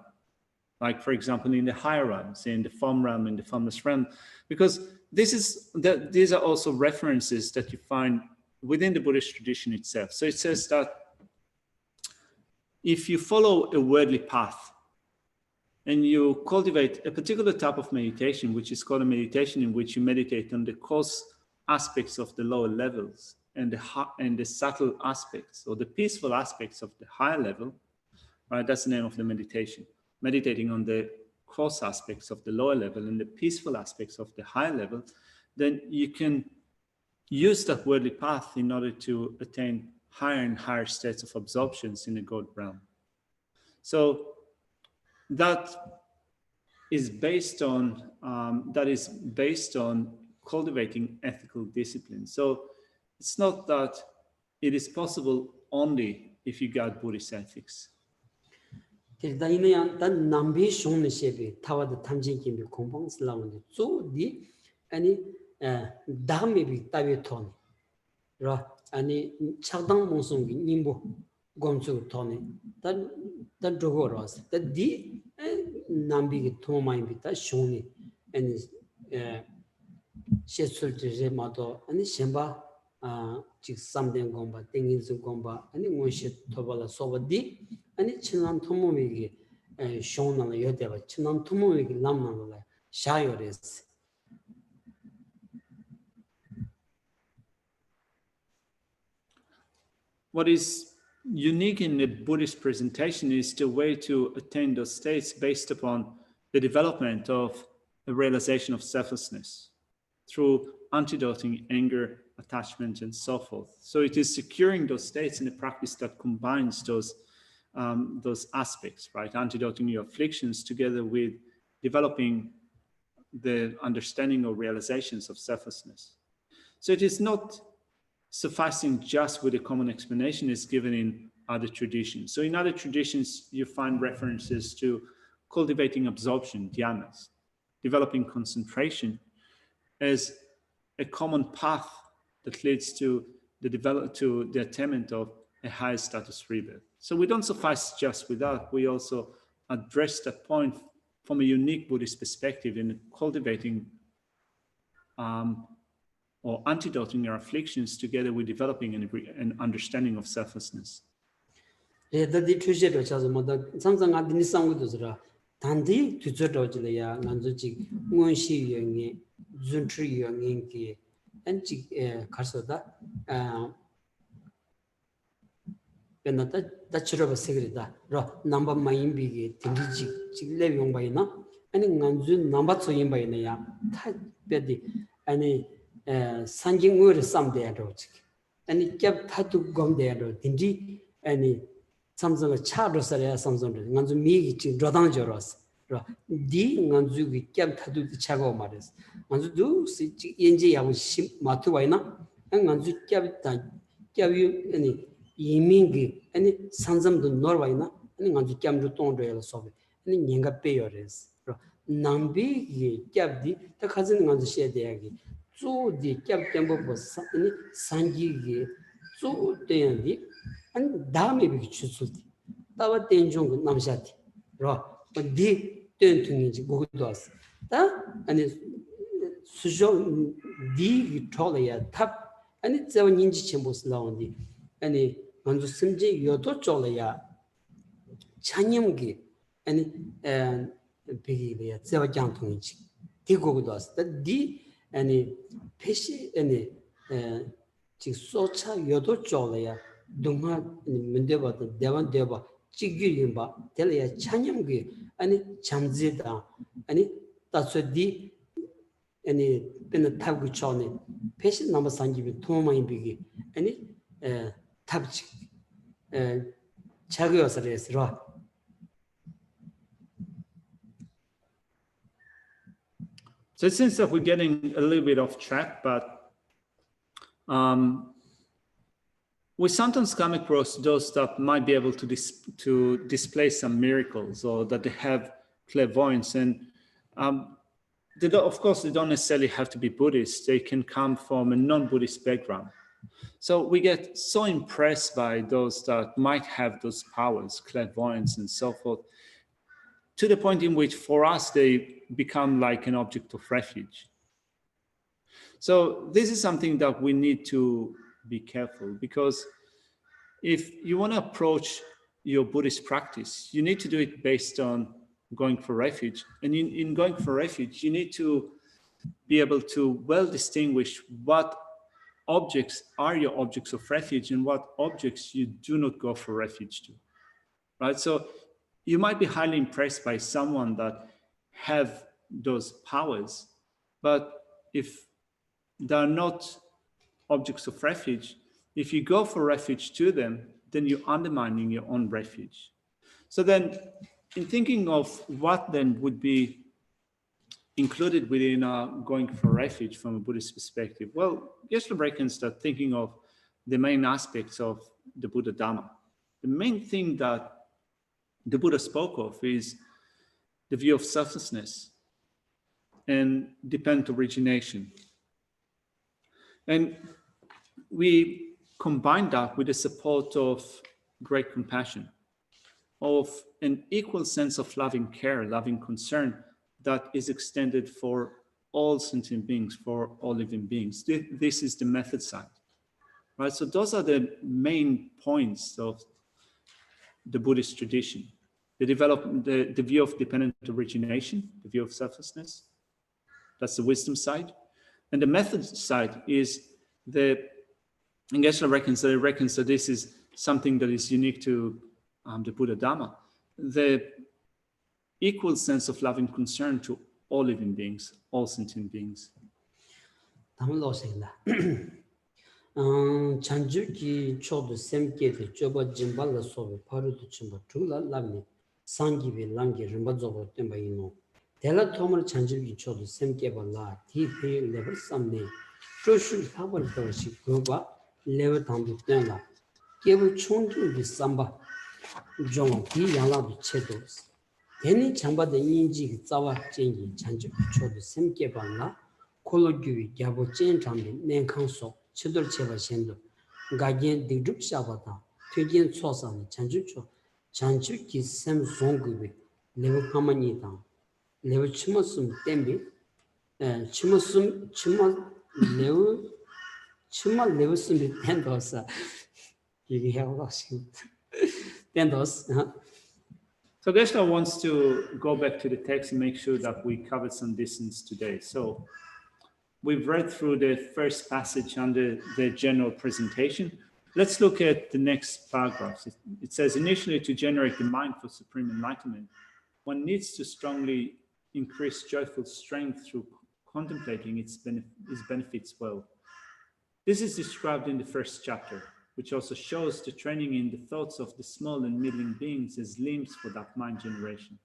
Like, for example, in the higher realms, in the form realm, in the formless realm, because these are also references that you find within the Buddhist tradition itself. So it says that if you follow a worldly path and you cultivate a particular type of meditation, which is called a meditation in which you meditate on the coarse aspects of the lower levels and the subtle aspects or the peaceful aspects of the higher level, right? That's the name of the meditation. Meditating on the coarse aspects of the lower level and the peaceful aspects of the higher level, then you can use that worldly path in order to attain higher and higher states of absorptions in the God realm. So that is based on cultivating ethical discipline. So it's not that it is possible only if you got Buddhist ethics.
다이네야 단 남비 쇼는 셰비 타와드 탐진김비 공방슬라운데 쪼디 아니 다음에비 따비톤 라 아니 차당 몽송기 님보 곰주 토네 단 저거라서 디 남비기 토마인비다 쇼니 아니 셰술제 마도 아니 셴바 직 삼된 공바 땡인즈 공바 아니 원시 토발라 소바디 아니 친남 토모미기 쇼나나 여대바 친남 토모미기 남나나 샤요레스.
What is unique in the Buddhist presentation is the way to attain those states based upon the development of a realization of selflessness through antidoting anger, attachment, and so forth. So it is securing those states in a practice that combines those aspects, right? Antidoting your afflictions together with developing the understanding or realizations of selflessness. So it is not sufficing just with a common explanation is given in other traditions. So in other traditions, you find references to cultivating absorption, dhyanas, developing concentration as a common path that leads to the attainment of a higher status rebirth. So we don't suffice just with that. We also address that point from a unique Buddhist perspective in cultivating or antidoting our afflictions together with developing an understanding of selflessness.
레더디 투제도 자서마다 상상 아드니 상고도스라 단디 투저도지래야 난조지 원시 영이 준트리 영인기 엔지 가서다 변나다 다치러버 세그리다 로 넘버 마인비기 딘디지 직레 용바이나 아니 난준 넘버 소인바이나야 타 베디 아니 산징우르 삼대야로지 아니 캡 타투 검대야로 딘디 아니 삼성을 차로서야 삼성을 간주 미기 지 로당저로스 디 간주기 캡 타투 차고 말했어 간주도 시 연제하고 심 마투와이나 간주 캡다 캡이 아니 이민기 아니 산점도 노르와이나 아니 간주 캡도 동도에서 소비 아니 년가 빼요레스 남비기 캡디 다 가진 간주 시에대야기 쭈디 캡템보스 아니 산지기 쭈대야디 안 다음에 비기 추수디 따와 땡종 남샤티 로디 땡퉁이지 고도 왔어 다 아니 수조 디 톨이야 탑 아니 저 인지 첨보스 나온디 아니 먼저 심지 요도 쫄이야 찬염기 아니 비기야 저 장통이지 디고도 왔어 디 아니 패시 아니 지 소차 요도 쫄이야 동화 문제받아 대van 대바 지기임바 텔이야 찬염기 아니 잠지다 아니 따서디 아니 bên 탑그 처네 패신 넘어 상기비 도마인 비기 아니 탑치 자기여서래서
So it seems that we're getting a little bit off track, but we sometimes come across those that might be able to display some miracles, or that they have clairvoyance, and of course they don't necessarily have to be Buddhist. They can come from a non-Buddhist background. So we get so impressed by those that might have those powers, clairvoyance and so forth, to the point in which for us they become like an object of refuge. So this is something that we need to be careful, because if you want to approach your Buddhist practice, you need to do it based on going for refuge. And in going for refuge, you need to be able to well distinguish what objects are your objects of refuge and what objects you do not go for refuge to, right? So you might be highly impressed by someone that have those powers, but if they're not objects of refuge, if you go for refuge to them, then you're undermining your own refuge. So then, in thinking of what then would be included within going for refuge from a Buddhist perspective, well, Geshe reckons that thinking of the main aspects of the Buddha Dhamma, the main thing that the Buddha spoke of is the view of selflessness and dependent origination. And we combine that with the support of great compassion, of an equal sense of loving care, loving concern that is extended for all sentient beings, for all living beings. This is the method side, right? So those are the main points of the Buddhist tradition. The view of dependent origination, the view of selflessness, that's the wisdom side. And the method side is and Geshe reckons that this is something that is unique to the Buddha Dhamma, the equal sense of loving concern to all living beings, all sentient beings.
잔주기 초도 샘게도 쪼바 짐발라 소베 바로도 춤바 둘라 람니 상기비 람게 림바조고 템바이노 델라 토머 잔주기 초도 샘게발라 디페 레벨 삼네 조슈 하벌 더시 고바 레벨 담도 때나 깨부 총중기 삼바 좀 비양라도 체도스 괜히 장바데 인지 자와 쟁기 잔주기 초도 샘게발라 콜로규 야보 쟁장비 냉캉소 치돌 제바신도 가겐 디둑 샤바다 퇴겐 초사는 잔주초 잔주기 샘 송급이 레벨 가만이다 레벨 치모스 템비 치모스 치모 레벨 스미 텐도사 이게 해오라시 텐도스
So Geshe wants to go back to the text and make sure that we covered some distance today. So we've read through the first passage under the general presentation. Let's look at the next paragraph. It says, initially, to generate the mind for supreme enlightenment, one needs to strongly increase joyful strength through contemplating its benefits well. This is described in the first chapter, which also shows the training in the thoughts of the small and middling beings as limbs for that mind generation.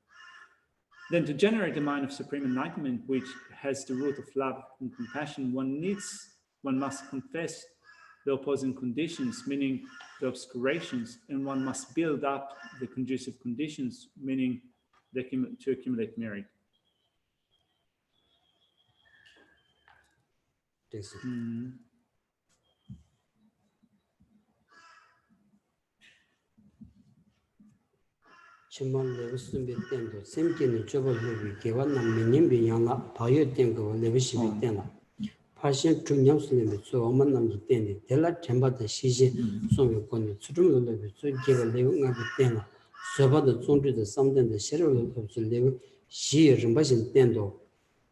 Then to generate the mind of supreme enlightenment, which has the root of love and compassion, one must confess the opposing conditions, meaning the obscurations, and one must build up the conducive conditions, meaning to accumulate merit.
chimal levisumbi tendo semkeni chobalubi gewan namminimbi yanga payo tengo levisibi tena pasien trunyamsulemi so oman namji teni tela chembata shiji somi koni tsurum lobi so geva levi ngabi tena sobada zondri de samden de shero lobi levi shi rimbashin tendo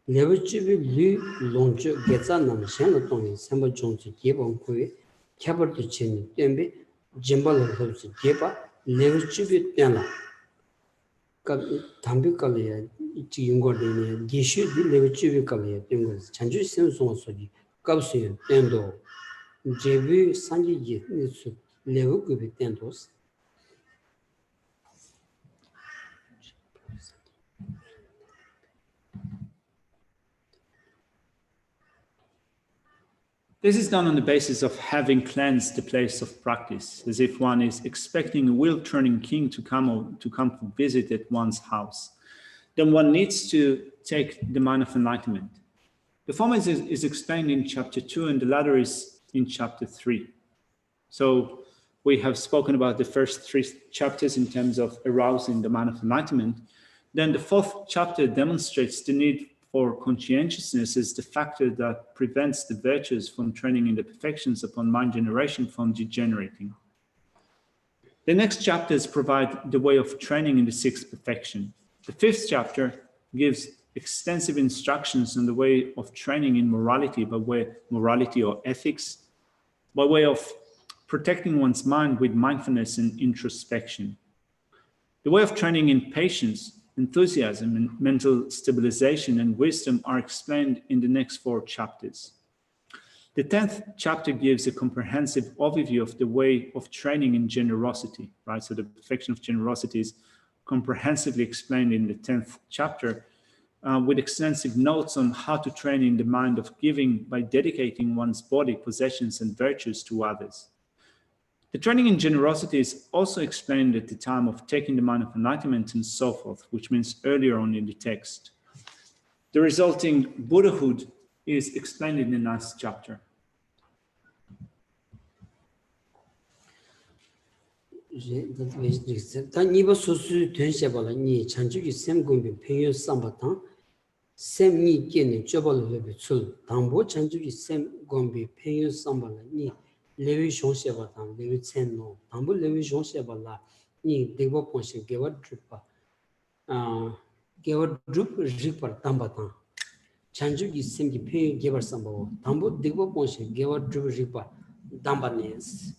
levi chibi lu longcho getsa nam shenga tongi semba chongchi geba onkowe kyabartu cheni tembi jimbala lobi geba levi chibi tena 담비 깔이야 지 용거리네 Geshe di lewe chiwe kalaya tengo chanju sem songa soji kapsuyo tendo jebu sanji ye nisu lewe kubi tendos.
This is done on the basis of having cleansed the place of practice, as if one is expecting a wheel-turning king to come to visit at one's house. Then one needs to take the mind of enlightenment. The former is explained in chapter 2 and the latter is in chapter 3. So we have spoken about the first 3 chapters in terms of arousing the mind of enlightenment. Then the 4th chapter demonstrates the need for conscientiousness as the factor that prevents the virtues from training in the perfections upon mind generation from degenerating. The next chapters provide the way of training in the 6th perfection. The 5th chapter gives extensive instructions on the way of training in morality, morality or ethics, by way of protecting one's mind with mindfulness and introspection. The way of training in patience, enthusiasm, and mental stabilization and wisdom are explained in the next 4 chapters. The 10th chapter gives a comprehensive overview of the way of training in generosity, right? So the perfection of generosity is comprehensively explained in the 10th chapter with extensive notes on how to train in the mind of giving by dedicating one's body, possessions, and virtues to others. The training in generosity is also explained at the time of taking the mind of enlightenment and so forth, which means earlier on in the text. The resulting Buddhahood is explained in the 9th chapter.
니버 소수 된셔발라 니 chanjugi sem gombe pengyo sambatang sem ni gene jobal lebe sul dambo chanjugi sem gombe pengyo sambala ni lewi shonshebatang lewi chenno dambo lewi shonsheballah ni degbo ponshe gewa drupa gewa drup ripar tambatang chanjugi sem gi pengyo gebar sambawo dambo degbo ponshe gewa drup ripar dambanes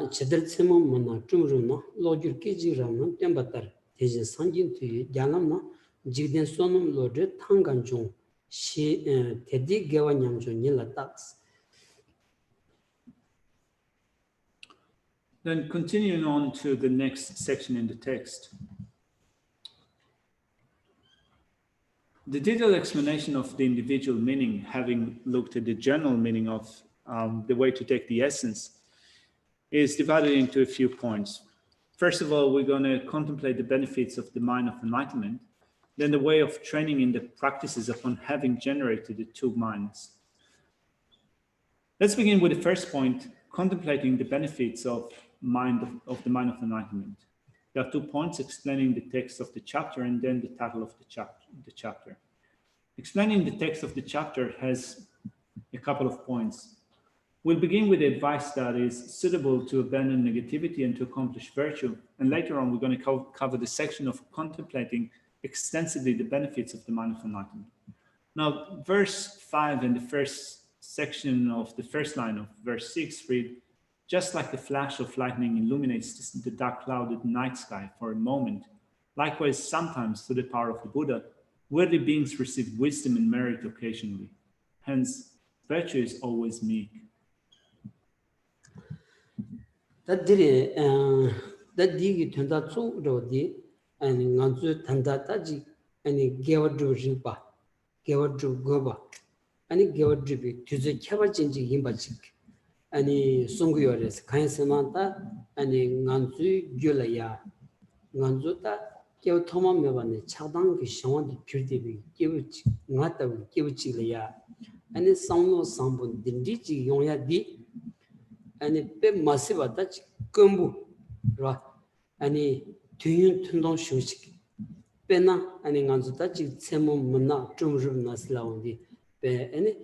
chedar tsemo mana chumruna lojur kejiramna tembatar teje sanjin tuye jalamna jigden sonum lodre tanganjong she tedi gewa nyamjo nila tax.
Then continuing on to the next section in the text. The detailed explanation of the individual meaning, having looked at the general meaning of the way to take the essence, is divided into a few points. First of all, we're going to contemplate the benefits of the mind of enlightenment, then the way of training in the practices upon having generated the 2 minds. Let's begin with the first point, contemplating the benefits of the mind of enlightenment. There are 2 points explaining the text of the chapter and then the title of the chapter. Explaining the text of the chapter has a couple of points. We'll begin with advice that is suitable to abandon negativity and to accomplish virtue. And later on, we're going to cover the section of contemplating extensively the benefits of the mind of enlightenment. Now, verse 5 and the first section of the first line of verse 6 read, just like the flash of lightning illuminates the dark clouded night sky for a moment, likewise, sometimes through the power of the Buddha, worthy beings receive wisdom and merit occasionally. Hence, virtue is always meek.
That did that digi tunda tsu rodi and nganzu tanda taji and gewadru riba gewadru goba and gewadru to the kabajinji himbachik and sunguyores kind samanta and nganzu gulaya nganzuta kew thoma mebane chadang ki shawan kirdebi kewchi ngata kewchi laya and sangno sambun dindiji yonya di 아니 배 마시바다 금부 라 아니 뒤윤 튼동 쇼식 배나 아니 간주다 지 세모 문나 좀좀 나슬라온디 배 아니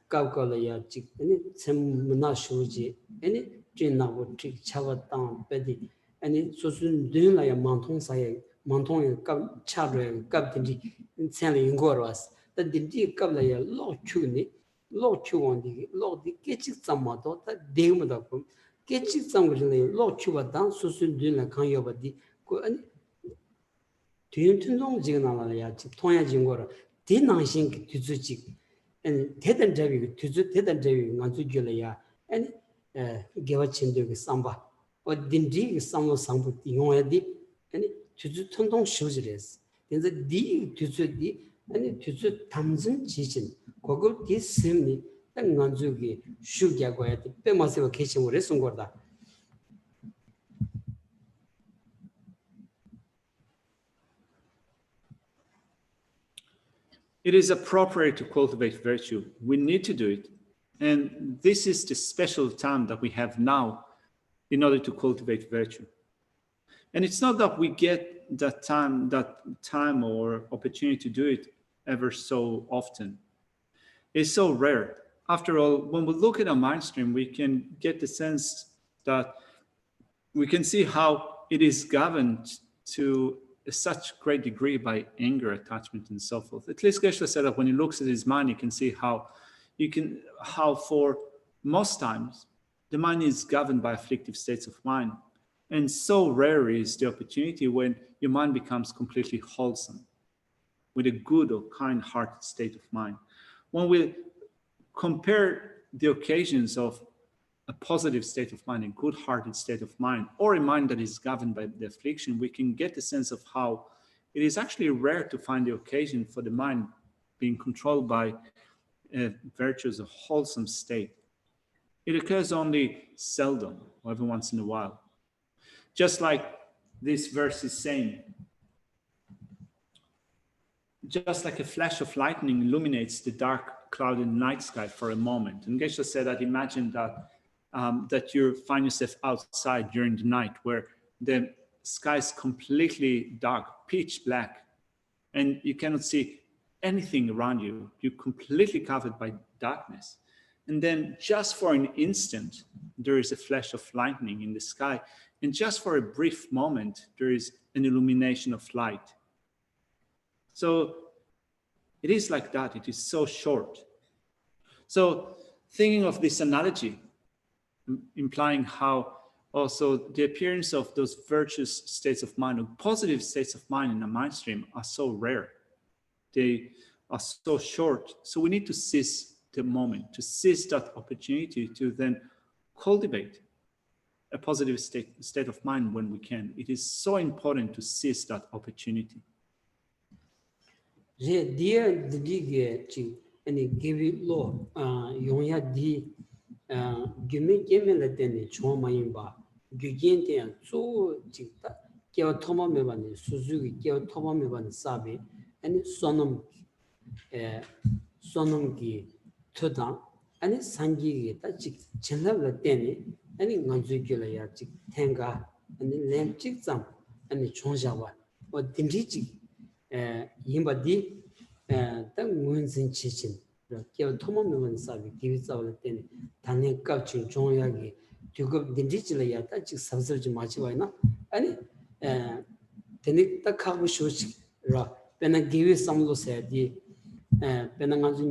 까까라야 지 아니 세모나 쇼지 아니 진나고 지 차바당 배디 아니 소순 드라야 만통사에 만통에 까 차르에 까든지 생리 인고로스 다딘지 까라야 로추니 로추원디 로디 깨직 잠마도 다 대음도 깨직 잠거리네 로추바당 소순드나 강여바디 그 아니 뒤은tun동 지금 나라야 통야진 거라 뒤낭신 뒤주직 엔 대단 잡이 뒤주 대단 잡이 만주 줄이야 아니 개와친도 그 삼바 어딘지 그 삼로 상부 용해디 아니 뒤주 tun동 쇼지레스 그래서 디 뒤주디 아니 뒤주 담진 지진 그거 디스미 딱 만주기 슈기하고야 빼마세요 계시고 그랬은 거다.
It is appropriate to cultivate virtue. We need to do it. And this is the special time that we have now in order to cultivate virtue. And it's not that we get that time or opportunity to do it ever so often. It's so rare. After all, when we look at our mind stream, we can get the sense that we can see how it is governed to such great degree by anger, attachment, and so forth. At least Geshe said that when he looks at his mind, you can see how for most times the mind is governed by afflictive states of mind. And so rare is the opportunity when your mind becomes completely wholesome, with a good or kind-hearted state of mind. When we compare the occasions of a positive state of mind, a good-hearted state of mind, or a mind that is governed by the affliction, we can get a sense of how it is actually rare to find the occasion for the mind being controlled by virtues of wholesome state. It occurs only seldom, or every once in a while. Just like this verse is saying, just like a flash of lightning illuminates the dark, clouded night sky for a moment. And Geshe said that imagine that you find yourself outside during the night where the sky is completely dark, pitch black, and you cannot see anything around you. You're completely covered by darkness. And then just for an instant, there is a flash of lightning in the sky. And just for a brief moment, there is an illumination of light. So it is like that. It is so short. So thinking of this analogy, implying how also the appearance of those virtuous states of mind, or positive states of mind in the mind stream are so rare. They are so short. So we need to seize the moment, to seize that opportunity to then cultivate a positive state of mind when we can. It is so important to seize that opportunity.
아니 산기게 따직 전랍을 때니 아니 만주길이야 직 탱가 아니 렌직점 아니 총샤와 뭐 딘지지 임바디 땅 문신 치신 겨 토모면 사비 기비자올 때니 단행 값진 종약이 두급 딘지지라야 따직 삼설지 마치와이나 아니 데니 딱 하고 쇼식라 배나 기위 삼로세디 배나 가지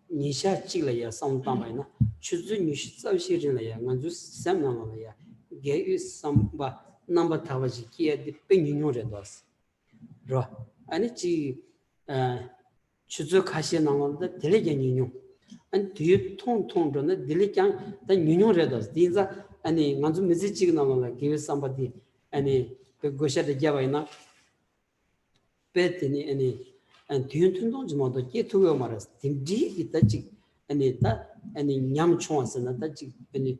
니샤 찍려야 상담이나 추주 니시 zaw시리라야 간주 삼나라야 게유 삼바 넘버 타와지 기에디 뺑뉴뇨레도스 로 아니 지 추주 가시 나온데 델레게뉴뇨 안 뒤 통통도는 델레짱 다 뉴뇨레도스 디자 아니 간주 메시지 나온다 게유 삼바디 아니 그 고샤데 잡아이나 베트니 아니 and tuntung modo ke tuyo maras timdi itachi ani ta ani nyam chonsa na ta chi ani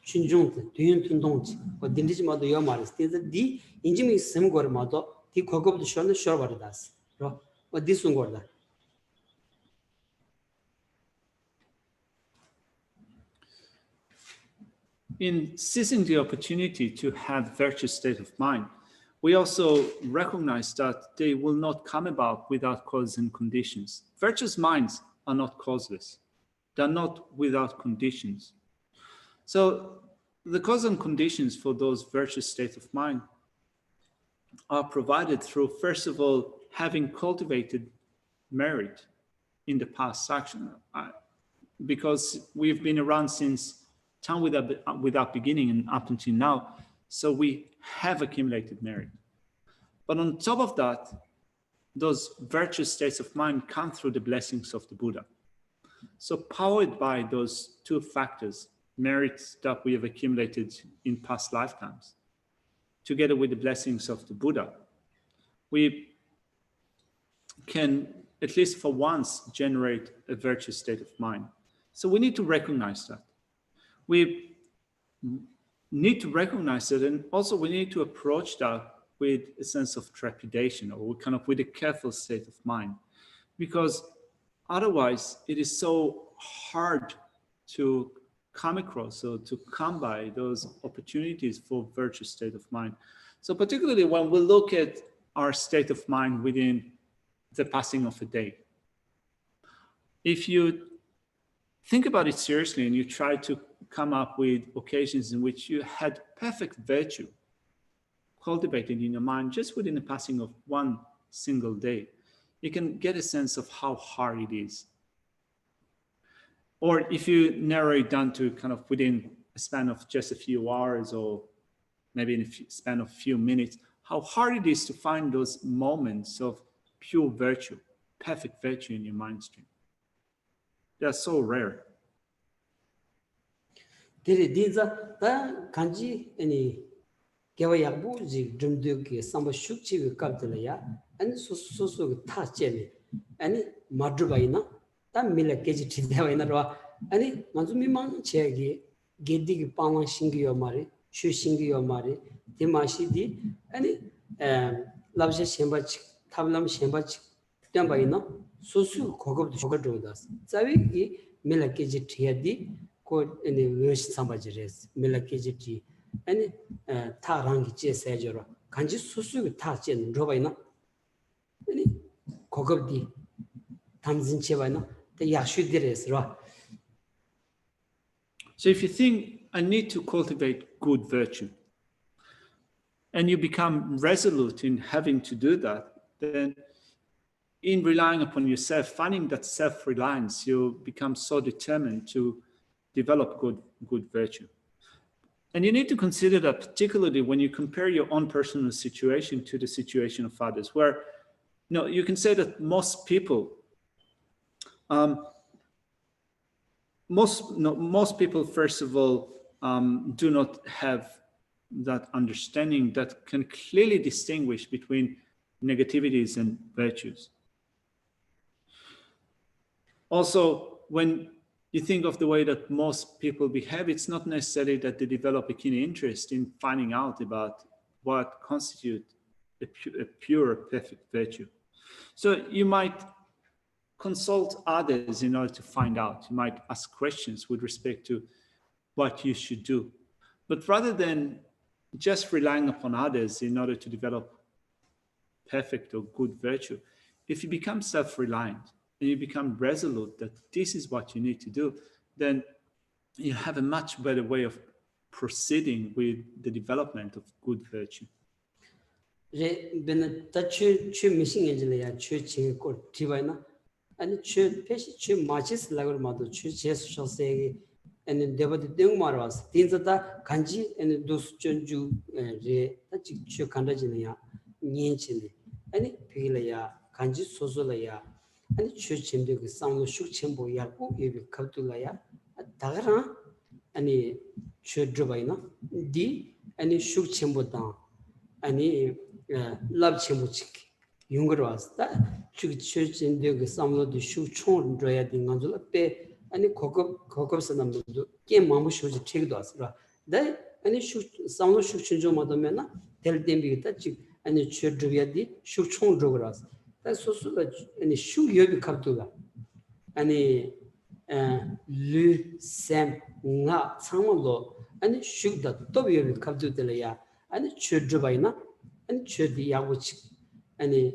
chinjung tuntung ko dindiji modo yo maras te di injimi sem gor modo ti kogob shon shor baradas ro o disun gorda.
In seizing the opportunity to have virtuous state of mind, we also recognize that they will not come about without causes and conditions. Virtuous minds are not causeless. They're not without conditions. So the causes and conditions for those virtuous states of mind are provided through, first of all, having cultivated merit in the past action. Because we've been around since time without beginning and up until now, so we have accumulated merit. But on top of that, those virtuous states of mind come through the blessings of the Buddha. So powered by those two factors, merits that we have accumulated in past lifetimes, together with the blessings of the Buddha, we can, at least for once, generate a virtuous state of mind. So we need to recognize that. We need to recognize it, and also we need to approach that with a sense of trepidation, or kind of with a careful state of mind, because otherwise it is so hard to come across or to come by those opportunities for virtuous state of mind. So particularly when we look at our state of mind within the passing of a day, if you think about it seriously and you try to come up with occasions in which you had perfect virtue cultivated in your mind just within the passing of one single day, you can get a sense of how hard it is. Or if you narrow it down to kind of within a span of just a few hours, or maybe in a span of a few minutes, how hard it is to find those moments of pure virtue, perfect virtue in your mind stream. They are so rare.
Diri dinza ta kanji ani gewa yakbu ji drumdu ki samba shukchi wi kapdala ya ani so ta chemi ani madrubaina ta mila keji thidaina ro ani manzu mimang chegi gedi ki pawang singi yo mari shu singi yo mari dimashi di ani labje shemba tablam shemba tambaina sosu 고급 조거도다스 자위기 밀라케지 티야디 고 에네 외시 삼바지레스 밀라케지 아니 타랑기 제세저로 간지 소수 타젠 로바이나 아니 고급디 담진 제바이나 데 야슈디레스로.
So if you think I need to cultivate good virtue and you become resolute in having to do that, then in relying upon yourself, finding that self-reliance, you become so determined to develop good virtue. And you need to consider that particularly when you compare your own personal situation to the situation of others, where you can say that most people, most people, first of all, do not have that understanding that can clearly distinguish between negativities and virtues. Also, when you think of the way that most people behave, it's not necessarily that they develop a keen interest in finding out about what constitutes a pure, perfect virtue. So you might consult others in order to find out. You might ask questions with respect to what you should do. But rather than just relying upon others in order to develop perfect or good virtue, if you become self-reliant and you become resolute that this is what you need to do, then you have a much better way of proceeding with the development of good virtue.
And there was the young Maras, things that Kanji and those Junju re Kandajinia, Nienchini, any Pilaya, Kanji Sozolaya, and church him the sound of Shukchembo Yaku, if you come to Laya, Tagara, any church Drubaina, D, any Shukchembo down, any love Chembuchik, younger was that church in the sound of the Shuchon Dryading Anzula Pay. And Kokos and Amdu came Mamu shows a chick does. They any shoot sound of Shukchinjo Madamena, tell them be touching and it should do the Shukchon Drogas. That's also any shoe you become to that. Any Lu Sam Nga Samalo and it shoot that W become to the Laya and it should Drubaina and it should the Yawich any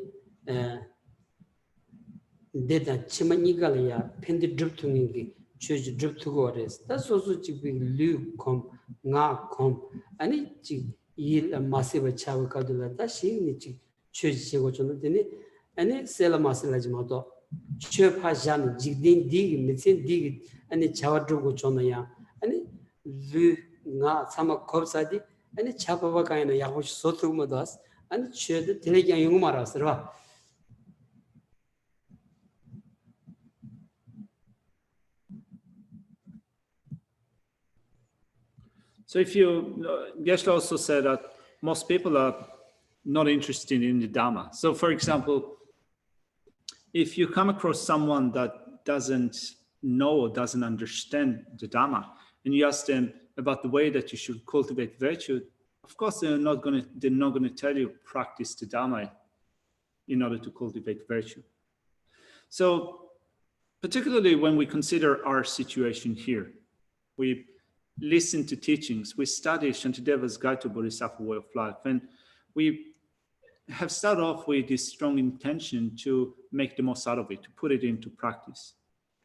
Data Chimanigalia, Pendi drip to me, church drip to go rest. That's also to be Lu com, Nga com, and it yield a massive chavacadula, that she need church Chigochonatini, and it sell a massive chirp Hajan, Jigdin dig, Mitsin dig, and it chawadrogochonaya, and it Lu Nga, Sama Kopsadi, and it Chapavaka and Yahush Sotumadas, 아니 최대 되게 영어 말았어.
So if you, Geshe also said that most people are not interested in the Dhamma. So for example, if you come across someone that doesn't know or doesn't understand the Dhamma, and you ask them about the way that you should cultivate virtue, of course they're not going to tell you practice the Dhamma in order to cultivate virtue. So particularly when we consider our situation here, we listen to teachings, we study Shantideva's Guide to Bodhisattva Way of Life, and we have started off with this strong intention to make the most out of it, to put it into practice.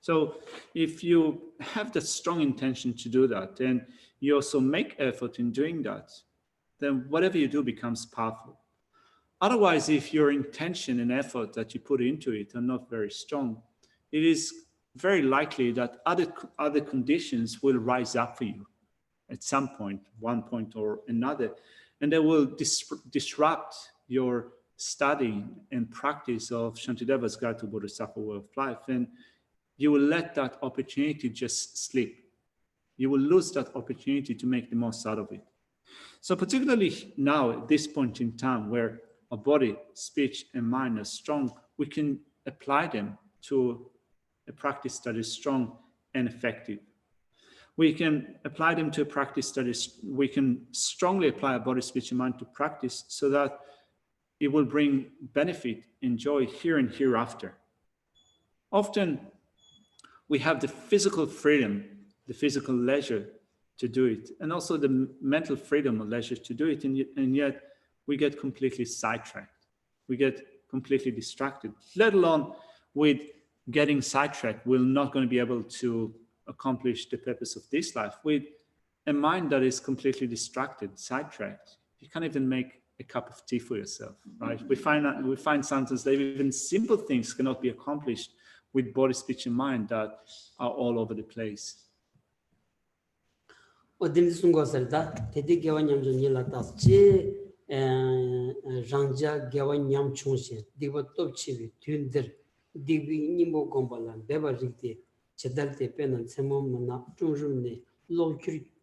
So if you have that strong intention to do that, and you also make effort in doing that, then whatever you do becomes powerful. Otherwise, if your intention and effort that you put into it are not very strong, it is very likely that other conditions will rise up for you at some point, one point or another, and they will disrupt your study and practice of Shantideva's Guide to Bodhisattva Way of Life, and you will let that opportunity just slip. You will lose that opportunity to make the most out of it. So particularly now, at this point in time, where our body, speech, and mind are strong, we can apply them to a practice that is strong and effective. We can apply them to a practice that is, we can strongly apply our body, speech, and mind to practice so that it will bring benefit and joy here and hereafter. Often we have the physical freedom, the physical leisure to do it, and also the mental freedom or leisure to do it, and yet we get completely sidetracked. We get completely distracted, let alone with getting sidetracked, we're not going to be able to accomplish the purpose of this life. With a mind that is completely distracted, sidetracked, you can't even make a cup of tea for yourself, right? We find sometimes that even simple things cannot be accomplished with body, speech, and mind that are all over the place.
어딘 순간서다 대대 개원념 좀 일났다. 제 장자 개원념 총신 디버 톱치비 튠들 디비 님보 공발란 베버직티 제달때 빼는 세모문나 중중네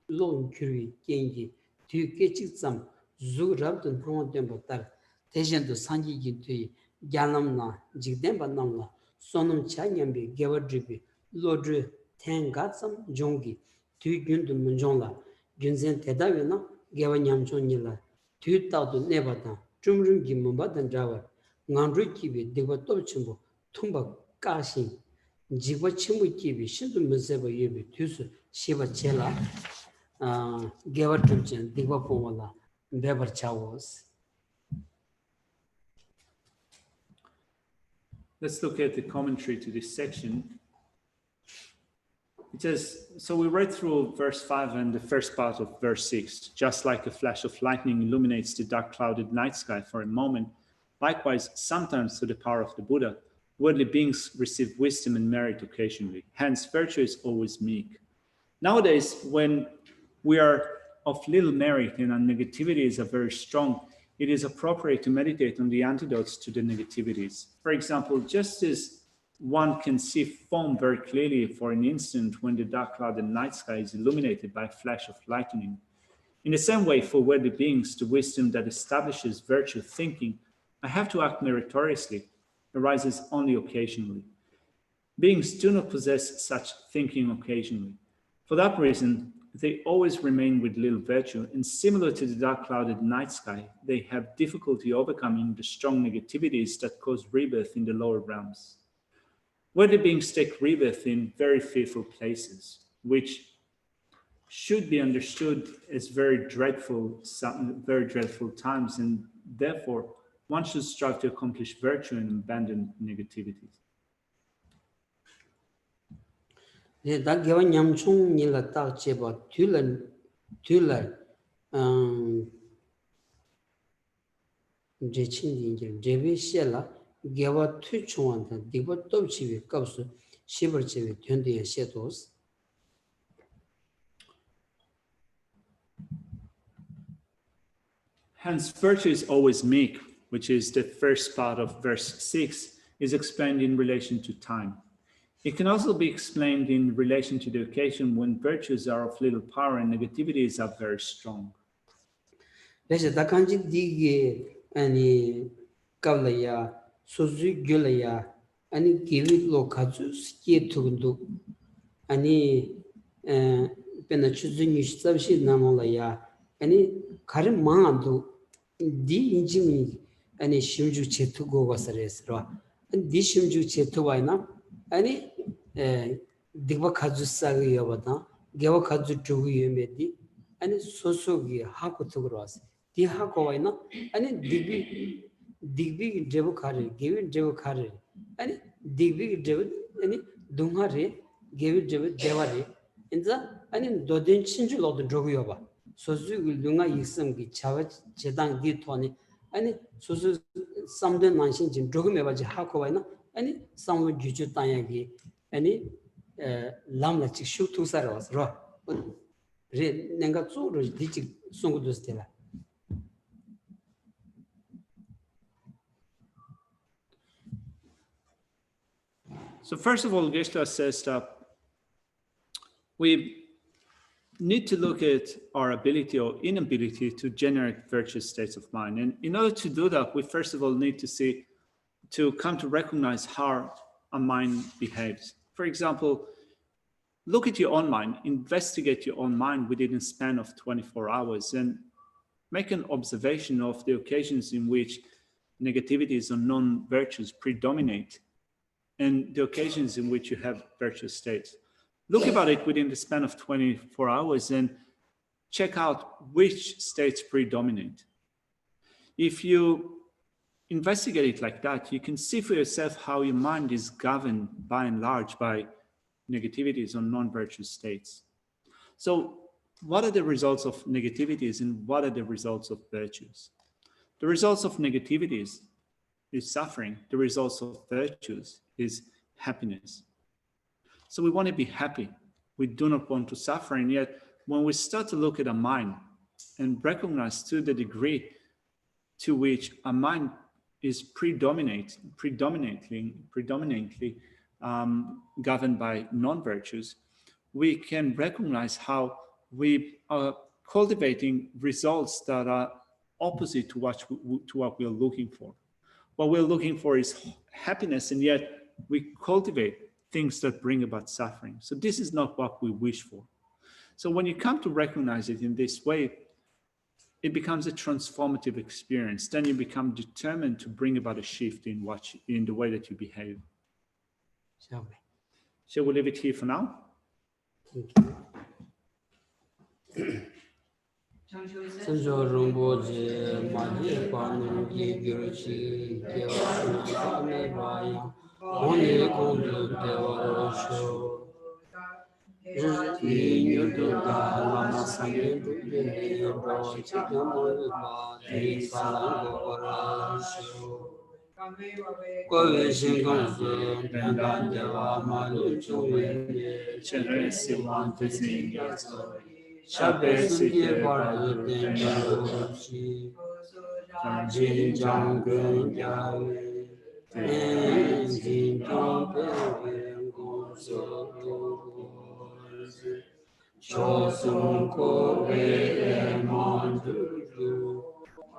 롱큐리 겐기 뒤게 직삼 zugrabdun promoten botar tejen do sangi gi tui gyanamna jigden banamla sonum chanyambi gewardribi lodru tengatsam jongi tui gyundu munjongla gyunzen tedawena gewanyamchonila tui tawdu nebata chumrum gi mumbadan jawa ngandru kibi digwa topchimbo tumba kashin jigwa chimbu kibi shindu museba yebi tusu shiba chela gewardribchen digwa pomola.
Let's look at the commentary to this section. It says, so we read through verse 5 and the first part of verse 6. Just like a flash of lightning illuminates the dark clouded night sky for a moment, likewise, sometimes through the power of the Buddha, worldly beings receive wisdom and merit occasionally. Hence, virtue is always meek. Nowadays, when we are of little merit and our negativities are very strong, it is appropriate to meditate on the antidotes to the negativities. For example, just as one can see foam very clearly for an instant when the dark clouded night sky is illuminated by a flash of lightning, in the same way for worthy beings, the wisdom that establishes virtue thinking, I have to act meritoriously, arises only occasionally. Beings do not possess such thinking occasionally. For that reason, they always remain with little virtue, and similar to the dark clouded night sky, they have difficulty overcoming the strong negativities that cause rebirth in the lower realms. Worthy beings take rebirth in very fearful places, which should be understood as very dreadful times, and therefore one should strive to accomplish virtue and abandon negativities.
다 개원 냠총 일라 딱 제바 툴란 제친인게 제베시라 개와 투총한다 디버 톱치비 값수 시벌체비 된대에 셰도스
Hence, virtue is always meek, which is the first part of verse 6, is explained in relation to time. It can also be explained in relation to the occasion when virtues are of little power and negativities are very strong.
그래서 다간지 디게 아니 깔라야 소주 줄라야 아니 기위로 가주 스키 투근도 아니 페나 추즈니 스tab시 나몰라야 아니 가른 마도 디 인지미 아니 심주 제투고 가서레스로 디 심주 제투와이나 아니 디바 가주 싸기 여바다 게와 가주 주고 예메디 아니 소소기 하고 투그로 왔어 디 하고 와이나 아니 디비 제부 카레 게비 제부 카레 아니 디비 제부 아니 동하레 게비 제부 데와레 인자 아니 도된 친줄로도 저고요 봐 소수 누가 있음기 차와 제당 디토니 아니 소수 삼된 만신 진 저금에 봐지 하고 와이나 아니 삼무 주주 땅야기 아니 람라 치 슈투사로 왔어 레 내가 쪼로 디치 송고도 스텔라
So first of all, Geshe says that we need to look at our ability or inability to generate virtuous states of mind. And in order to do that, we first of all need to come to recognize how our mind behaves. For example, look at your own mind, investigate your own mind within a span of 24 hours and make an observation of the occasions in which negativities or non-virtues predominate and the occasions in which you have virtuous states. Look about it within the span of 24 hours and check out which states predominate. If you investigate it like that, you can see for yourself how your mind is governed by and large by negativities or non-virtuous states. So what are the results of negativities and what are the results of virtues? The results of negativities is suffering. The results of virtues is happiness. So we want to be happy. We do not want to suffer. And yet when we start to look at our mind and recognize to the degree to which our mind is predominantly governed by non-virtues, we can recognize how we are cultivating results that are opposite to what we are looking for. What we're looking for is happiness, and yet we cultivate things that bring about suffering. So this is not what we wish for. So when you come to recognize it in this way, it becomes a transformative experience. Then you become determined to bring about a shift in the way that you behave. Shall we leave it here for now?
선조 롱보제 마지 관능기 교치 개와스나에 봐야 오늘 공도 대화로쇼 이유도다 라마상에 부르네 로치가모르 바디 살랑고라쇼 고외신공수 변단대와 마루중에
Generesi zingazo.
샤베스게 바르된 자로치 진장근자위 엔진동배wen고소도고즈 조승고외만두두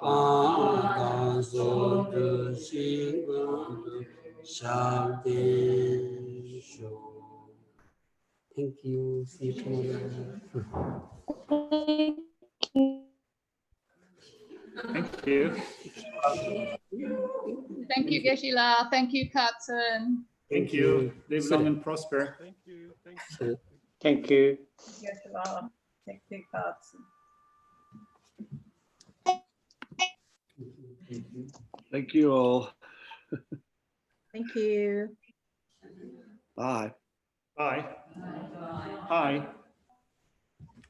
빠간소두신근두 샤덴쇼. Thank you. See you tomorrow.
Thank you.
Thank you, Geshe-la. Thank you, Katsun.
Thank you. Live long and prosper.
Thank you. Thank you.
Thank you.
Geshe-la. Thank you, Katsun.
Thank you all.
Thank you.
Bye.
Bye. Hi.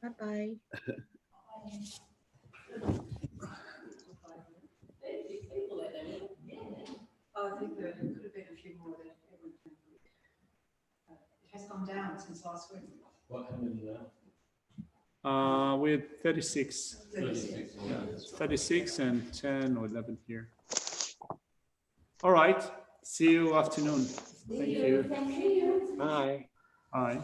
Bye-bye.
I think there could have been a few more that it has gone down since last week.
What happened to that? We're 36. 36 and 10 or 11 here. All right. See you afternoon. Thank you.
Bye.
Bye.